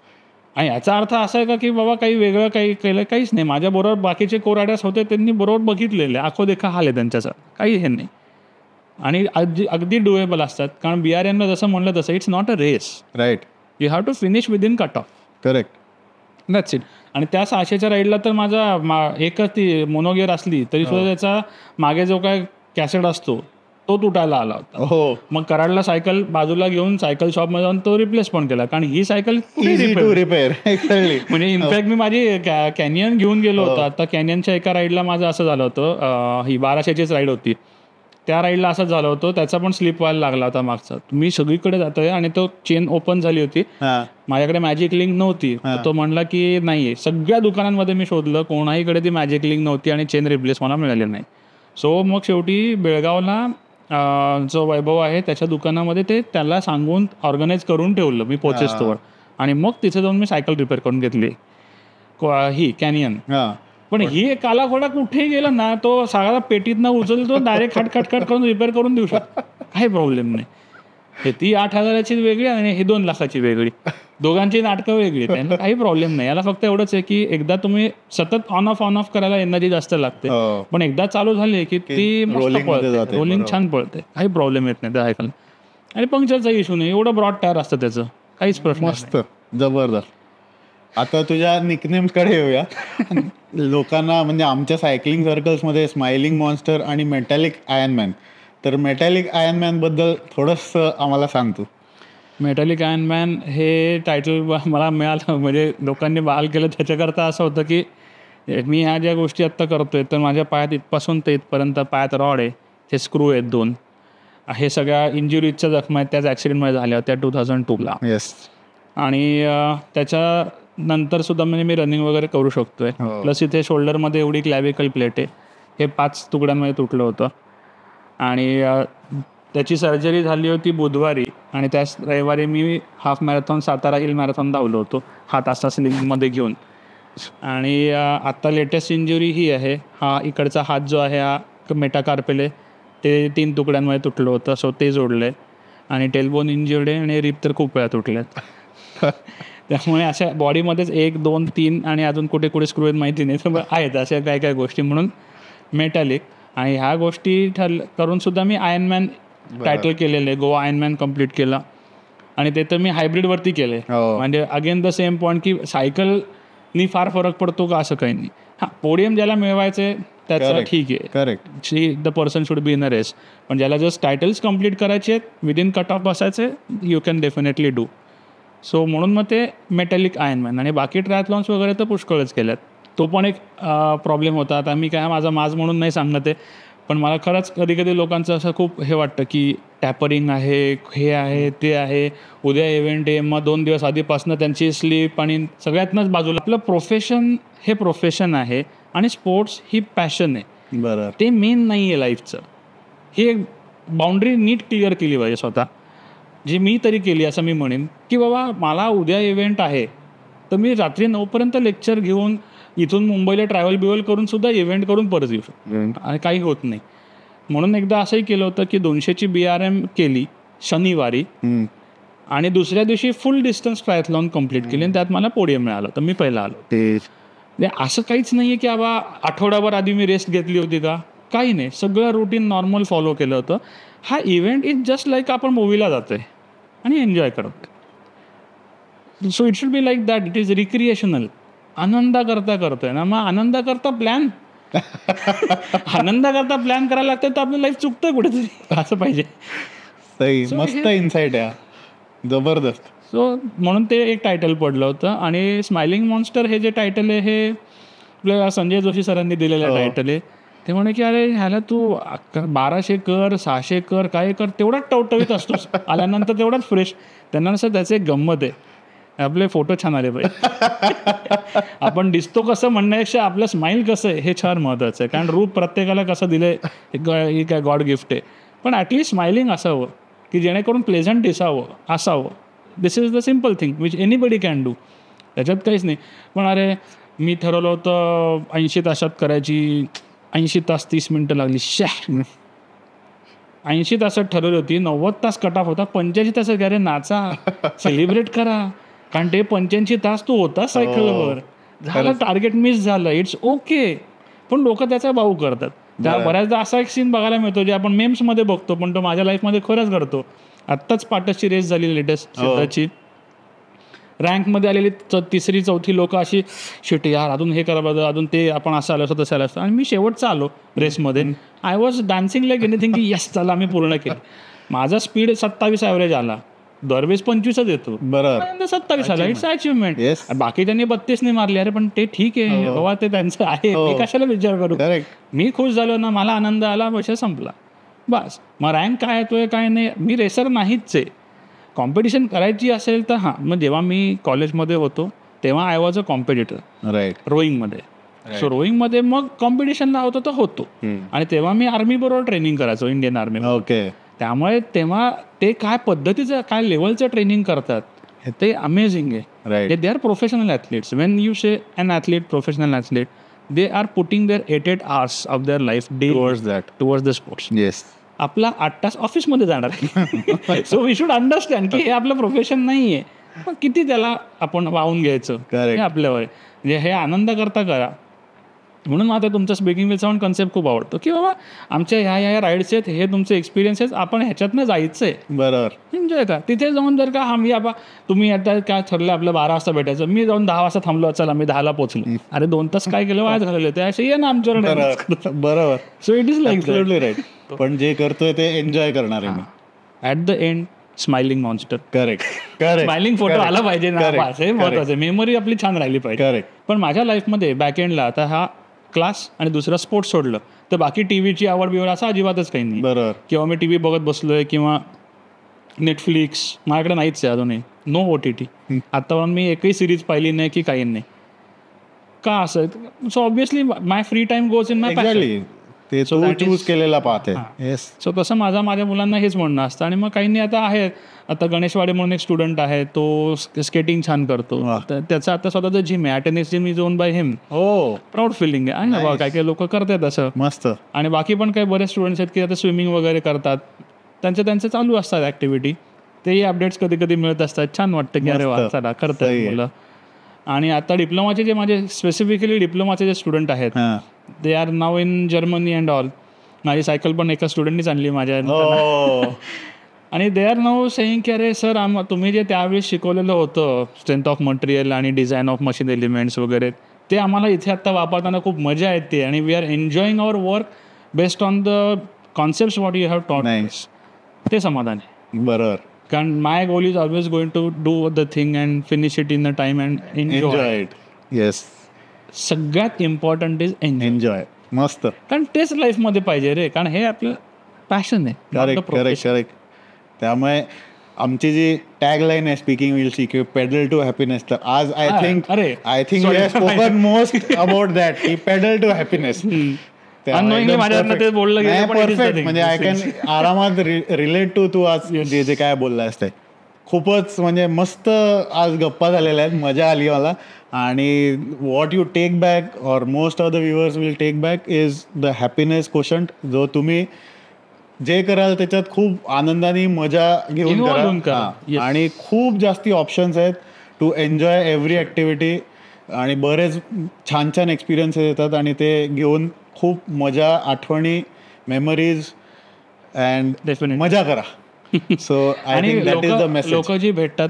आणि याचा अर्थ असा आहे का की बाबा काही वेगळं काही केलं, काहीच नाही. माझ्या बरोबर बाकीचे को रायडर्स होते, त्यांनी बरोबर बघितलेले, आखो देखा हाल आहे त्यांच्याचा, काही हे नाही. आणि अगदी डुएबल असतात, कारण BRNला जसं म्हणलं तसं it's not a race. Right. You have to finish within cut off. Correct. That's it. आणि त्या 600च्या राईडला तर माझा एकच ती मोनोगिअर असली तरी सुद्धा त्याचा मागे जो काय कॅसेट असतो तो तुटायला आला होता. हो. मग कराडला सायकल बाजूला घेऊन सायकल शॉपमध्ये जाऊन तो रिप्लेस पण केला, कारण ही सायकल रिपेअर. म्हणजे इनफॅक्ट मी माझी कॅनियन घेऊन गेलो होतो. आता कॅनियनच्या एका राईडला माझं असं झालं होतं, ही 1200चीच राईड होती, त्या राईडला असंच झालं होतं, त्याचा पण स्लिप व्हायला लागला होता मागचा. मी सगळीकडे जातोय आणि तो चेन ओपन झाली होती, माझ्याकडे मॅजिक लिंक नव्हती. तो म्हणला की नाही, सगळ्या दुकानांमध्ये मी शोधलं, कोणाहीकडे ती मॅजिक लिंक नव्हती आणि चेन रिप्लेस मला मिळाली नाही. सो मग शेवटी बेळगावला जो वैभव आहे त्याच्या दुकानामध्ये ते त्याला सांगून ऑर्गनाईज करून ठेवलं मी पोचेस्तोवर, आणि मग तिथे जाऊन मी सायकल रिपेअर करून घेतली, ही कॅनियन. पण ही काला घोडा कुठेही गेला ना, तो सगळा पेटीतनं उचलतो, डायरेक्ट खटखट करून रिपेअर करून देऊ शकतो, काही प्रॉब्लेम नाही. हे ती 8,000ची वेगळी आणि हे 2 लाखाची वेगळी, दोघांची नाटकं वेगळी, त्यांना काही प्रॉब्लेम नाही. याला फक्त एवढंच आहे की एकदा तुम्ही सतत ऑन ऑफ करायला एनर्जी जास्त लागते, पण एकदा चालू झाली की ती मस्त पळते, रोलिंग छान पळते, काही प्रॉब्लेम येत नाही त्या सायकलला. आणि पंक्चरचा इश्यू नाही, एवढं ब्रॉड टायर असतं त्याचं, काहीच प्रश्न. मस्त, जबरदस्त. आता तुझ्या निकनेम्सकडे येऊया. लोकांना म्हणजे आमच्या सायकलिंग सर्कल्समध्ये स्माइलिंग मॉन्स्टर आणि मेटॅलिक आयर्नमॅन, तर मेटॅलिक आयर्नमॅनबद्दल थोडंसं आम्हाला सांगतो. मेटॅलिक आयर्नमॅन हे टायटल मला मिळालं, म्हणजे लोकांनी बहाल केलं त्याच्याकरता असं होतं की मी ह्या ज्या गोष्टी आत्ता करतोय, तर माझ्या पायात इथपासून ते इथपर्यंत पायात रॉड आहे, ते स्क्रू आहेत 2, हे सगळ्या इंजुरीजच्या जखमा आहेत त्याच ॲक्सिडेंटमध्ये झाल्या होत्या 2002ला. येस. आणि त्याच्यानंतर सुद्धा म्हणजे मी रनिंग वगैरे करू शकतोय. प्लस इथे शोल्डरमध्ये एवढी क्लॅविकल प्लेट आहे, हे 5 तुकड्यांमध्ये तुटलं होतं. आणि त्याची सर्जरी झाली होती बुधवारी, आणि त्याच रविवारी मी half marathon Satara hill marathon धावलो होतो हात असा स्लिंगमध्ये घेऊन. आणि आत्ता लेटेस्ट इंजुरी ही आहे, हा इकडचा हात जो आहे हा मेटाकार्पेल आहे, ते 3 तुकड्यांमध्ये तुटलं होतं, सो ते जोडलं आहे. आणि टेलबोन इंज्युर्ड आहे आणि रिप तर खूप वेळा तुटल्यात. त्यामुळे अशा बॉडीमध्येच 1, 2, 3 आणि अजून कुठे कुठे स्क्रू आहेत माहिती नाही, तर आहेत अशा काय काय गोष्टी, म्हणून मेटॅलिक. आणि ह्या गोष्टी करून सुद्धा मी आयर्नमॅन टायटल केलेलं आहे, गोवा आयर्नमॅन कम्प्लीट केला. आणि ते तर मी हायब्रिडवरती केलं आहे, म्हणजे अगेन द सेम पॉईंट की सायकलनी फार फरक पडतो का असं काही नाही. हां, पोडियम ज्याला मिळवायचं आहे त्याचा Correct. ठीक आहे, correct. The person should be in a race. पण ज्याला जस्ट टायटल्स कम्प्लीट करायचे आहेत, विदिन कट ऑफ बसायचे, you can definitely do. So म्हणून मग ते मेटॅलिक आयर्नमॅन. आणि बाकी ट्रायथलॉन्स वगैरे तर पुष्कळच केल्यात. तो पण एक प्रॉब्लेम होता. आता मी काय माझा माज म्हणून नाही सांगत आहे, पण मला खरंच कधी कधी लोकांचं असं खूप हे वाटतं की टॅपरिंग आहे, हे आहे, ते आहे, उद्या इव्हेंट आहे, मग 2 दिवस आधीपासून त्यांची स्लीप आणि सगळ्यातनंच बाजूला. आपलं प्रोफेशन हे प्रोफेशन आहे आणि स्पोर्ट्स ही पॅशन आहे. बरोबर. ते मेन नाही आहे लाईफचं. हे बाउंड्री नीट क्लिअर केली पाहिजे स्वतः, जी मी तरी केली असं मी म्हणेन की बाबा मला उद्या इव्हेंट आहे तर मी रात्री 9पर्यंत लेक्चर घेऊन इथून मुंबईला ट्रॅव्हल करून सुद्धा इव्हेंट करून परत येऊ शकतो आणि काही होत नाही. म्हणून एकदा असंही केलं होतं की 200ची BRM केली शनिवारी आणि दुसऱ्या दिवशी फुल डिस्टन्स ट्रायथलॉन कंप्लीट केली आणि त्यात मला पोडियम मिळालं, तर मी पहिला आलो. ते असं काहीच नाही आहे की बाबा आठवडाभर आधी मी रेस्ट घेतली होती का, काही नाही. सगळं रुटीन नॉर्मल फॉलो केलं होतं. हा इव्हेंट इज जस्ट लाईक आपण मूवीला जातो आहे आणि एन्जॉय करतो. So it should be like that. It is recreational. आनंदा करता ना, मग आनंदा करता प्लॅन करायला लागतं तर आपलं लाईफ चुकतं कुठेतरी. असं पाहिजे. सही. मस्त इन्साइट आहे, जबरदस्त. सो म्हणून ते एक टायटल पडलं होतं. आणि स्माइलिंग मॉन्स्टर हे जे टायटल आहे हे आपल्या संजय जोशी सरांनी दिलेलं टायटल आहे. ते म्हणे की अरे ह्याला तू 1200 कर, 600 कर, काय कर, तेवढाच टवटवीत असतोस, आल्यानंतर तेवढाच फ्रेश. त्यांना असं त्याचं एक गंमत आहे, आपले फोटो छान आले पाहिजे. आपण दिसतो कसं म्हणण्यापेक्षा आपलं स्माईल कसं आहे हे छान महत्त्वाचं आहे. कारण रूप प्रत्येकाला कसं दिलं हे काय गॉड गिफ्ट आहे. पण ॲटलिस्ट स्माइलिंग असावं की जेणेकरून प्लेझंट असावं. This is the simple thing which anybody can do. त्याच्यात काहीच नाही. पण अरे मी ठरवलं होतं 80 तासात करायची, 80 तास 30 मिनटं लागली. 80 तासात ठरवली होती, 90 तास कट ऑफ होता, 85 तासात घ्या रे, नाचा, सेलिब्रेट करा. कारण ते 85 तास तू होता सायकलवर, झालं, टार्गेट मिस झालं, इट्स ओके. पण लोक त्याचा भाऊ करतात. त्या बऱ्याचदा असा एक सीन बघायला मिळतो जे आपण मेम्समध्ये बघतो, पण तो माझ्या लाईफमध्ये खरंच घडतो. आत्ताच पाटसची रेस झाली लेटेस्ट सिद्धाची, रँकमध्ये आलेली 3री 4थी लोक अशी शिट यार अजून हे करा बघा, अजून ते आपण असं आलं असं तसं आलं असतं. आणि मी शेवटचा आलो रेसमध्ये. I was dancing like anything की यस चला आम्ही पूर्ण केलं. माझा स्पीड 27 ॲव्हरेज आला, दरवेळेस 25च येतो, बरोबर 27 आला. It's achievement. Yes. बाकी त्यांनी 32 मारली, अरे पण ते ठीक आहे बाबा, ते त्यांचं आहे, मी कशाला विचार करू. मी खुश झालो ना, मला आनंद आला, विषय संपला बस. मग रँक काय येतोय काय नाही, मी रेसर नाहीच आहे. कॉम्पिटिशन करायची असेल तर हां, मग जेव्हा मी कॉलेजमध्ये होतो तेव्हा I was a competitor. Right. रोईंगमध्ये. सो रोईंगमध्ये मग कॉम्पिटिशनला होतो तर होतो. आणि तेव्हा मी आर्मीबरोबर ट्रेनिंग करायचो, इंडियन आर्मी. ओके. त्यामुळे तेव्हा ते काय पद्धतीचं काय लेवलचं ट्रेनिंग करतात ते अमेझिंग आहे. Right. They are professional athletes. When you say an athlete, professional athlete, they are putting their 8 hours of their life day towards the sports. Yes. आपला 8 तास ऑफिसमध्ये जाणार आहे. सो वी शुड अंडरस्टँड की हे आपलं प्रोफेशन नाही आहे, पण किती त्याला आपण वाहून घ्यायचं हे आपल्यावर. म्हणजे हे आनंद करता करा. म्हणून मला तुमचं स्पीकिंग विल साऊंड कन्सेप्ट खूप आवडतो की बाबा आमच्या ह्या राईड्स आहेत, हे तुमचे एक्सपिरियन्सेस, आपण ह्याच्यातनं जायचं आहे. बरोबर. एन्जॉय का. तिथे जाऊन जर का आम्ही तुम्ही आता काय ठरलं आपलं 12 वाजता भेटायचं, मी जाऊन 10 वाजता थांबलो, चला मी 10ला पोहोचलो, अरे 2 तास काय केलं वाज घालवले, ते असे ये ना आमच्याकडे. बरोबर. So it is like right. पण जे करतोय ते एन्जॉय करणार आहे मी. At the end smiling monster. Correct. Smiling photo आला पाहिजे ना, हे महत्वाचं. मेमरी आपली छान राहिली पाहिजे. करेक्ट. पण माझ्या लाईफमध्ये बॅकएंडला आता हा क्लास आणि दुसरा स्पोर्ट्स सोडलं तर बाकी टीव्हीची आवड बिवड असं अजिबातच काही नाही. बरोबर. किंवा मी टीव्ही बघत बसलोय किंवा नेटफ्लिक्स माझ्याकडे नाहीच आहे अजूनही. No OTT. आतापर्यंत मी एकही सिरीज पाहिली नाही की काही नाही. का असं? So obviously my free time goes in my passion. ते तू चूज केलेला पाहते. येस. सो तसं माझ्या मुलांना हेच म्हणणं असतं. आणि मग काहींनी आता आहे, आता गणेशवाडे म्हणून एक स्टुडंट आहे, तो स्केटिंग छान करतो, तर त्याचं आता स्वतःचं जिम आहे, tennis gym is own by him. हो. प्राऊड फिलिंग आहे ना बाबा. काही काही लोक करतात असं. मस्त. आणि बाकी पण काही बरेच स्टुडंट्स आहेत की आता स्विमिंग वगैरे करतात, त्यांचे चालू असतात ॲक्टिव्हिटी. तेही अपडेट्स कधी कधी मिळत असतात. छान वाटतं की अरे वा चला करतात मुलं. आणि आता डिप्लोमाचे जे माझे स्पेसिफिकली डिप्लोमाचे जे स्टुडंट आहेत, they are now in Germany and all. माझी सायकल पण एका स्टुडंटनीच आणली माझ्या. आणि दे आर नाव सेईंग की अरे सर तुम्ही जे त्यावेळेस शिकवलेलं होतं स्ट्रेंथ ऑफ मटेरियल आणि डिझाईन ऑफ मशीन एलिमेंट्स वगैरे, ते आम्हाला इथे आत्ता वापरताना खूप मजा येते आणि we are enjoying our work based on the concept what you have taught. Nice. ते समाधान आहे. बरोबर. कारण my goal is always going to do the thing and finish it in the time and enjoy. It. Yes. सगळ्यात important is enjoy. मस्त. कारण तेच लाईफमध्ये पाहिजे रे, कारण हे आपलं पॅशन आहे. करेक्ट. त्यामुळे आमची जी टॅग लाईन आहे स्पीकिंग विलची की पेडल टू हॅपीनेस, तर आज I think we have spoken most about that की पेडल टू हॅपीनेस. परफेक्ट. म्हणजे आय कॅन आरामात रिलेट टू आज जे काय बोललायस ते. खूपच म्हणजे मस्त आज गप्पा झालेल्या आहेत, मजा आली मला. आणि what you take back or most of the viewers will take back is the happiness quotient, जो तुम्ही जे कराल त्याच्यात खूप आनंदाने मजा घेऊन करा. आणि खूप जास्ती ऑप्शन्स आहेत टू एन्जॉय एव्हरी ॲक्टिव्हिटी आणि बरेच छान छान एक्सपिरियन्सेस येतात आणि ते घेऊन खूप मजा, आठवणी, मेमरीज अँड मजा करा. So I think that is the message. लोक जी भेटतात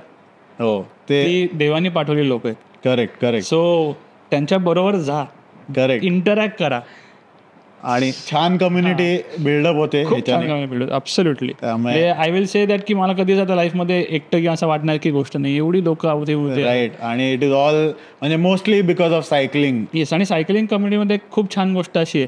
हो ते देवाने पाठवलेली लोक आहेत. करेक्ट. सो त्यांच्या बरोबर जा, करेक्ट, इंटरॅक्ट करा आणि छान कम्युनिटी बिल्डअप होते. Absolutely. I will say that की मला कधीच आता लाईफमध्ये एकटं किंवा असं वाटणार की गोष्ट नाही, एवढी लोक होते. राईट. आणि इट इज ऑल म्हणजे mostly because of cycling. Yes. आणि सायकलिंग कम्युनिटीमध्ये खूप छान गोष्ट अशी आहे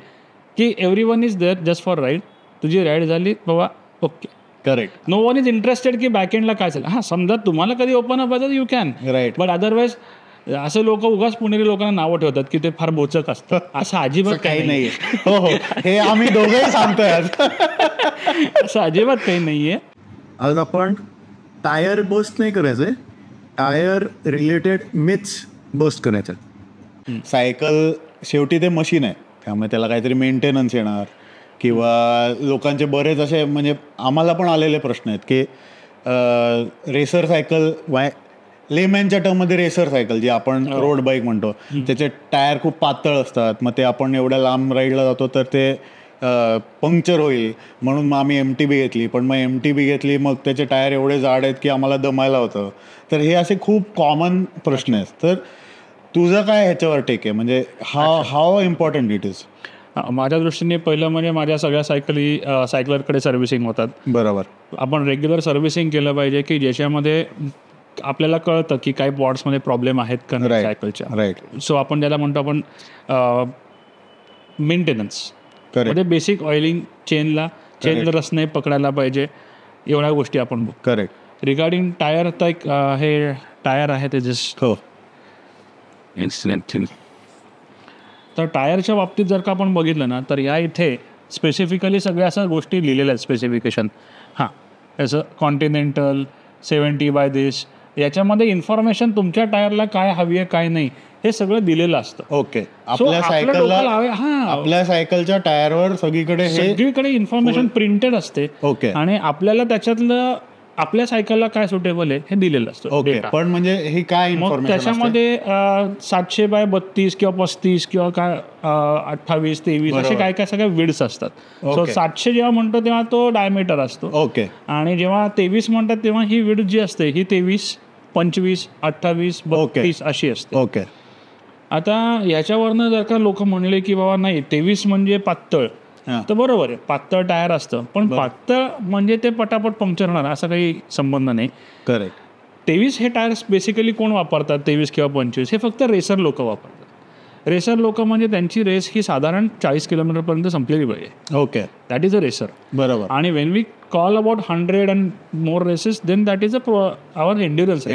की every one is there just for ride. तुझी राईड झाली बाबा, okay. Correct. No one is interested की बॅकएंडला काय झालं. हां, समजा तुम्हाला कधी ओपन अप व्हायचं you can. Right. But otherwise असं लोक उगाच पुणेरी लोकांना नावं ठेवतात की ते फार बोचक असतं. असं अजिबात काही नाही. हो, हे आम्ही दोघंही सांगतोय आज. असं अजिबात काही नाहीये. आज आपण टायर बस्ट नाही करायचंय, टायर रिलेटेड मिथ्स बस्ट करायचं. सायकल शेवटी ते मशीन आहे, त्यामुळे त्याला काहीतरी मेंटेनन्स येणार किंवा लोकांचे बरेच असे म्हणजे आम्हाला पण आलेले प्रश्न आहेत की रेसर सायकल, लेमॅनच्या टर्ममध्ये रेसर सायकल जी आपण रोड बाईक म्हणतो, त्याचे टायर खूप पातळ असतात. मग ते आपण एवढ्या लांब राईडला जातो तर ते पंक्चर होईल म्हणून मग आम्ही MTB घेतली. पण मग MTB घेतली, मग त्याचे टायर एवढे जाड आहेत की आम्हाला दमायला होतं. तर हे असे खूप कॉमन प्रश्न आहेत. तर तुझं काय ह्याच्यावर टेक आहे, म्हणजे हाऊ इम्पॉर्टंट इट इज? माझ्या दृष्टीने पहिलं म्हणजे माझ्या सगळ्या सायकलरकडे सर्व्हिसिंग होतात. बरोबर. आपण रेग्युलर सर्व्हिसिंग केलं पाहिजे की ज्याच्यामध्ये आपल्याला कळतं की काही पॉर्ट्समध्ये प्रॉब्लेम आहेत का नाही सायकलच्या. राईट. सो आपण ज्याला म्हणतो आपण मेंटेनन्स, म्हणजे बेसिक ऑइलिंग, चेन रस नाही पकडायला पाहिजे, एवढ्या गोष्टी आपण बघू. करेक्ट. रिगार्डिंग टायर, तर एक हे टायर आहे ते जस्ट हो. तर टायरच्या बाबतीत जर का आपण बघितलं ना, तर या इथे स्पेसिफिकली सगळ्या अशा गोष्टी लिहिलेल्या आहेत स्पेसिफिकेशन. हां, याचं कॉन्टिनेंटल 70/this, याच्यामध्ये इन्फॉर्मेशन तुमच्या टायरला काय हवी आहे काय नाही हे सगळं दिलेलं असतं. ओके. आपल्या सायकलच्या टायरवर सगळीकडे इन्फॉर्मेशन प्रिंटेड असते. ओके. आणि आपल्याला त्याच्यातलं आपल्या सायकलला काय सुटेबल आहे हे दिलेलं असतं. ओके. पण म्हणजे ही काय इन्फॉर्मेशन त्याच्यामध्ये 700/32 किंवा 35 किंवा काय 28, 23 असे काय काय सगळ्या विड्स असतात. सो 700 जेव्हा म्हणतो तेव्हा तो डायमीटर असतो. ओके. आणि जेव्हा 23 म्हणतात तेव्हा ही विड जी असते ही 23, 25, 28, 32 अशी असते. ओके. आता याच्यावरनं जर का लोक म्हणले की बाबा नाही 23 म्हणजे पातळ, तर बरोबर आहे, पातळ टायर असतं. पण पातळ म्हणजे ते पटापट पंक्चर होणार असा काही संबंध नाही. करेक्ट. 23 हे टायर्स बेसिकली कोण वापरतात, 23 किंवा 25 हे फक्त रेसर लोक वापरतात. रेसर लोक म्हणजे त्यांची रेस ही साधारण 40 किलोमीटरपर्यंत संपलेली पाहिजे. Okay. That is a racer. बरोबर. आणि when we call about 100 and more races then that is our endurance.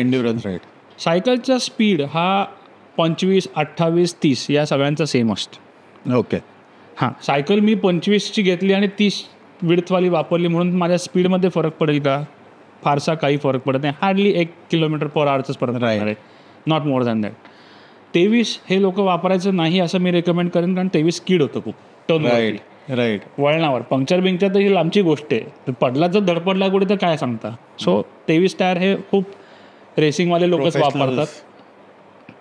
Right. सायकलचा स्पीड हा 25, 28, 30 या सगळ्यांचा सेम असतो. ओके. हां, सायकल मी 25ची घेतली आणि 30 विड्थवाली वापरली म्हणून माझ्या स्पीडमध्ये फरक पडेल का? फारसा काही फरक पडत नाही. हार्डली 1 km/hच फरक राहणार आहे, नॉट मोर दॅन दॅट. 23 हे लोक वापरायचं नाही असं मी रेकमेंड करेन, कारण 23 स्किड होतं खूप टर्न. राईट. वळणावर पंक्चर बिंक्चर तर ही लांबची गोष्ट आहे, पडला जर धडपडला कुठे तर काय सांगता. सो 23 टायर हे खूप रेसिंगवाले लोकच वापरतात.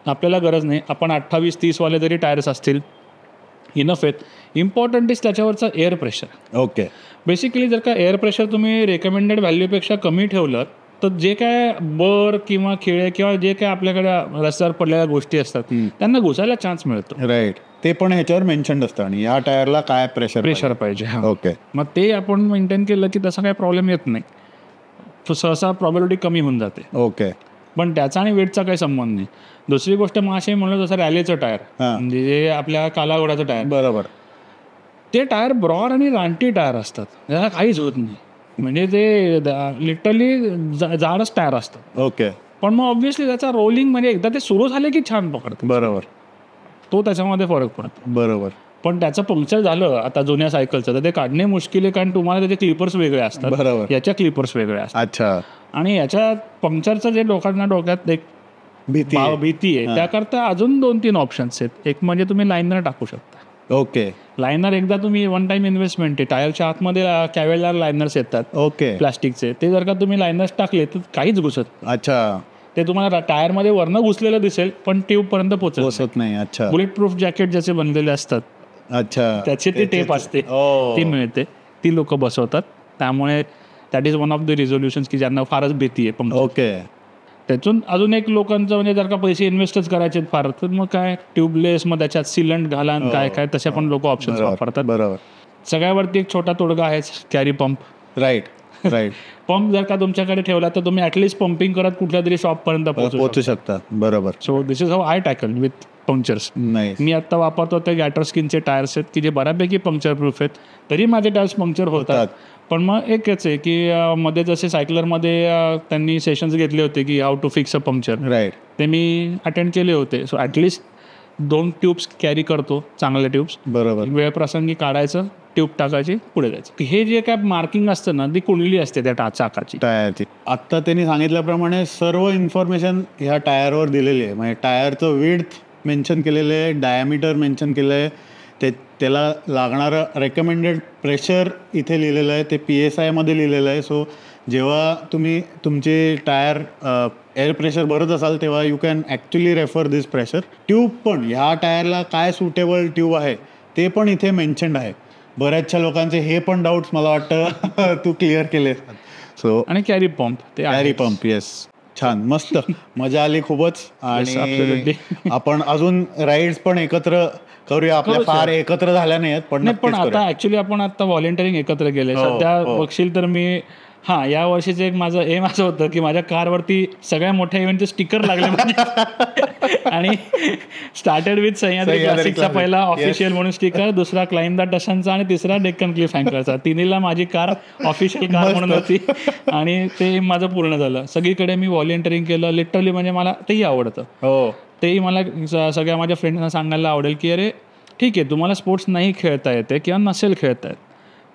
आपल्याला गरज नाही. आपण 28-30 वाले जरी टायर्स असतील इनफ आहेत. इम्पॉर्टंट इज त्याच्यावरचा एअर प्रेशर. ओके. बेसिकली जर का एअर प्रेशर तुम्ही रेकमेंडेड व्हॅल्यूपेक्षा कमी ठेवलं तर जे काय बर किंवा खिळे किंवा जे काय आपल्याकडे रस्त्यावर पडलेल्या गोष्टी असतात त्यांना घुसायला चान्स मिळतो. राईट, ते पण ह्याच्यावर मेन्शन असतं आणि या टायरला काय प्रेशर पाहिजे. ओके. मग ते आपण मेंटेन केलं की तसा काही प्रॉब्लेम येत नाही, सहसा प्रॉबिलिटी कमी होऊन जाते. ओके. पण त्याचा आणि वेटचा काही संबंध नाही. दुसरी गोष्ट मग असे म्हणलं जसं रॅलीचं टायर, म्हणजे जे आपल्या कालाघोडाचं टायर, बरोबर, ते टायर ब्रॉड आणि रानटी टायर असतात, त्याला काहीच होत नाही. म्हणजे ते लिटरली जाडच टायर असतात. ओके. पण मग ऑब्व्हियसली त्याचा रोलिंग म्हणजे एकदा ते सुरू झाले की छान पकडतं. बरोबर, तो त्याच्यामध्ये फरक पडतो. बरोबर. पण त्याचं पंक्चर झालं आता जुन्या सायकलचं, तर ते काढणे मुश्किल आहे, कारण तुम्हाला त्याचे क्लिपर्स वेगळे असतात, बरोबर, याच्या क्लिपर्स वेगळे असतात. अच्छा. आणि याच्या पंक्चरचं जे लोकांना डोक्यात एक भीती आहे, त्याकरता अजून 2-3 ऑप्शन्स आहेत. एक म्हणजे तुम्ही लायनर टाकू शकता. ओके. लायनर एकदा तुम्ही वन टाइम इन्व्हेस्टमेंट आहे. टायरच्या आतमध्ये कॅवेलदार लायनर्स येतात, ओके, प्लास्टिकचे. ते जर का तुम्ही लायनर्स टाकले तर काहीच घुसत. अच्छा. ते तुम्हाला टायरमध्ये वरनं घुसलेलं दिसेल पण ट्यूबपर्यंत पोहोचत नाही. अच्छा. बुलेट प्रूफ जॅकेट ज्याचे बनलेले असतात, अच्छा, त्याची ती टेप असते, ती मिळते, ती लोक बसवतात. त्यामुळे that is one of the resolutions की ज्यांना फारच भीती आहे. ओके. त्यातून अजून एक लोकांचं म्हणजे जर का पैसे इन्व्हेस्टच करायचे फार, तर मग काय ट्यूबलेस, मग त्याच्यात सिलंट घाला, काय काय तसे पण लोक ऑप्शन्स वापरतात. बरोबर. सगळ्यावरती एक छोटा तोडगा आहे, carry pump. Right, right. Pump जर का तुमच्याकडे ठेवला तर तुम्ही ॲटलिस्ट पंपिंग करत कुठल्या तरी शॉपपर्यंत पोहोचू शकता. बरोबर. So this is how I tackle with punctures. नाही, मी आता वापरतो ते गॅटरस्किनचे टायर्स आहेत की जे बऱ्यापैकी पंक्चर प्रूफ आहेत. तरी माझे टायर्स पंक्चर होतात. पण मग एकच आहे की मध्ये जसे सायकलरमध्ये त्यांनी सेशन्स घेतले होते की how to fix a puncture. Right. ते मी अटेंड केले होते. सो ॲटलिस्ट 2 ट्यूब्स कॅरी करतो, चांगले ट्यूब्स. बरोबर. वेळ प्रसंगी काढायचं, ट्यूब टाकायची, पुढे जायचं. हे जे काय मार्किंग असतं ना, ती कुंडली असते त्या चाकाची, टायरची. आत्ता त्यांनी सांगितल्याप्रमाणे सर्व इन्फॉर्मेशन ह्या टायरवर दिलेली आहे. म्हणजे टायरचं विड्थ मेन्शन केलेलं आहे, डायमीटर मेन्शन केलं आहे, त्याला लागणारं रेकमेंडेड प्रेशर इथे लिहिलेलं आहे, ते PSIमध्ये लिहिलेलं आहे. सो जेव्हा तुम्ही तुमचे टायर एअर प्रेशर भरत असाल तेव्हा you can actually refer this pressure. Tube पण ह्या टायरला काय सुटेबल ट्यूब आहे ते पण इथे मेन्शन्ड आहे. बऱ्याचशा लोकांचे हे पण डाऊट्स मला वाटतं तू क्लिअर केले. सो आणि कॅरी पंप, ते कॅरी पंप. येस, छान, मस्त, मजा आली खूपच. आणि आपण अजून राईड्स पण एकत्र करूया. आपल्या फार एकत्र झाल्या नाहीत पण आता ऍक्च्युली आपण आता व्हॉलेंटिअरिंग एकत्र केले. सध्या बघशील तर मी या वर्षीचं एक माझं एम असं होतं की माझ्या कारवरती सगळ्या मोठ्या इव्हेंटचे स्टिकर लागले पाहिजे. आणि स्टार्टेड विथ सह्याद्री क्लासिकचा पहिला ऑफिशियल म्हणून स्टिकर, दुसरा क्लाइंब द टशनचा आणि तिसरा डेक्कन क्लिफ अँकरचा. तिन्हीला माझी कार ऑफिशियल कार म्हणून होती आणि ते माझं पूर्ण झालं. सगळीकडे मी व्हॉलेंटिअरिंग केलं लिटरली. म्हणजे मला तेही आवडतं. तेही मला सगळ्या माझ्या फ्रेंड्सना सांगायला आवडेल की अरे ठीक आहे, तुम्हाला स्पोर्ट्स नाही खेळता येते किंवा नसेल खेळता येत,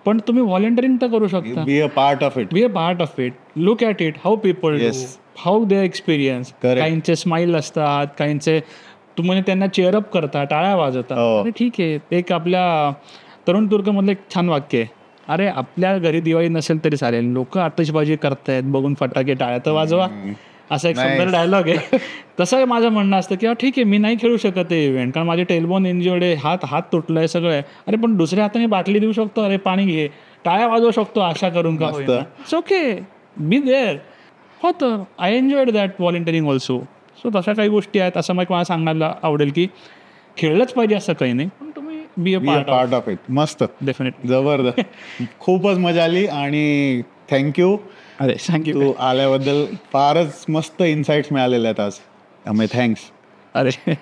पण तुम्ही व्हॉलेंटिअरिंग तर करू शकता. Be a part of it. Look at it, how people do, how they experience. काहींचे स्माईल असतात, काहींचे तुम्ही त्यांना चेअरअप करता, टाळ्या वाजवता. ठीक आहे, एक आपल्या तरुण तुर्कमधलं एक छान वाक्य आहे, अरे आपल्या घरी दिवाळी नसेल तरी चालेल, लोक आतषबाजी करतायत बघून फटाके टाळ्या तर वाजवा, असा एक सुंदर डायलॉग आहे. तसं माझं म्हणणं असतं की ठीक आहे, मी नाही खेळू शकत आहे इव्हेंट, कारण माझे टेलबोन इंज्युर्ड आहे, हात तुटलं आहे, सगळं आहे. अरे पण दुसऱ्या हाताने बाटली देऊ शकतो, अरे पाणी घे, टाळ्या वाजवू शकतो, आशा करून का होईना. It's okay, be there. होतं, I enjoyed that volunteering also. सो तशा काही गोष्टी आहेत. असं मग मला सांगायला आवडेल की खेळलंच पाहिजे असं काही नाही, पण तुम्ही be a part of it. मस्त, डेफिनेटली, जबरदस्त. खूपच मजा आली आणि थँक्यू. अरे थँक्यू, तू आल्याबद्दल फारच मस्त इन्साइट्स मिळालेले आहेत आज, त्यामुळे थँक्स. अरे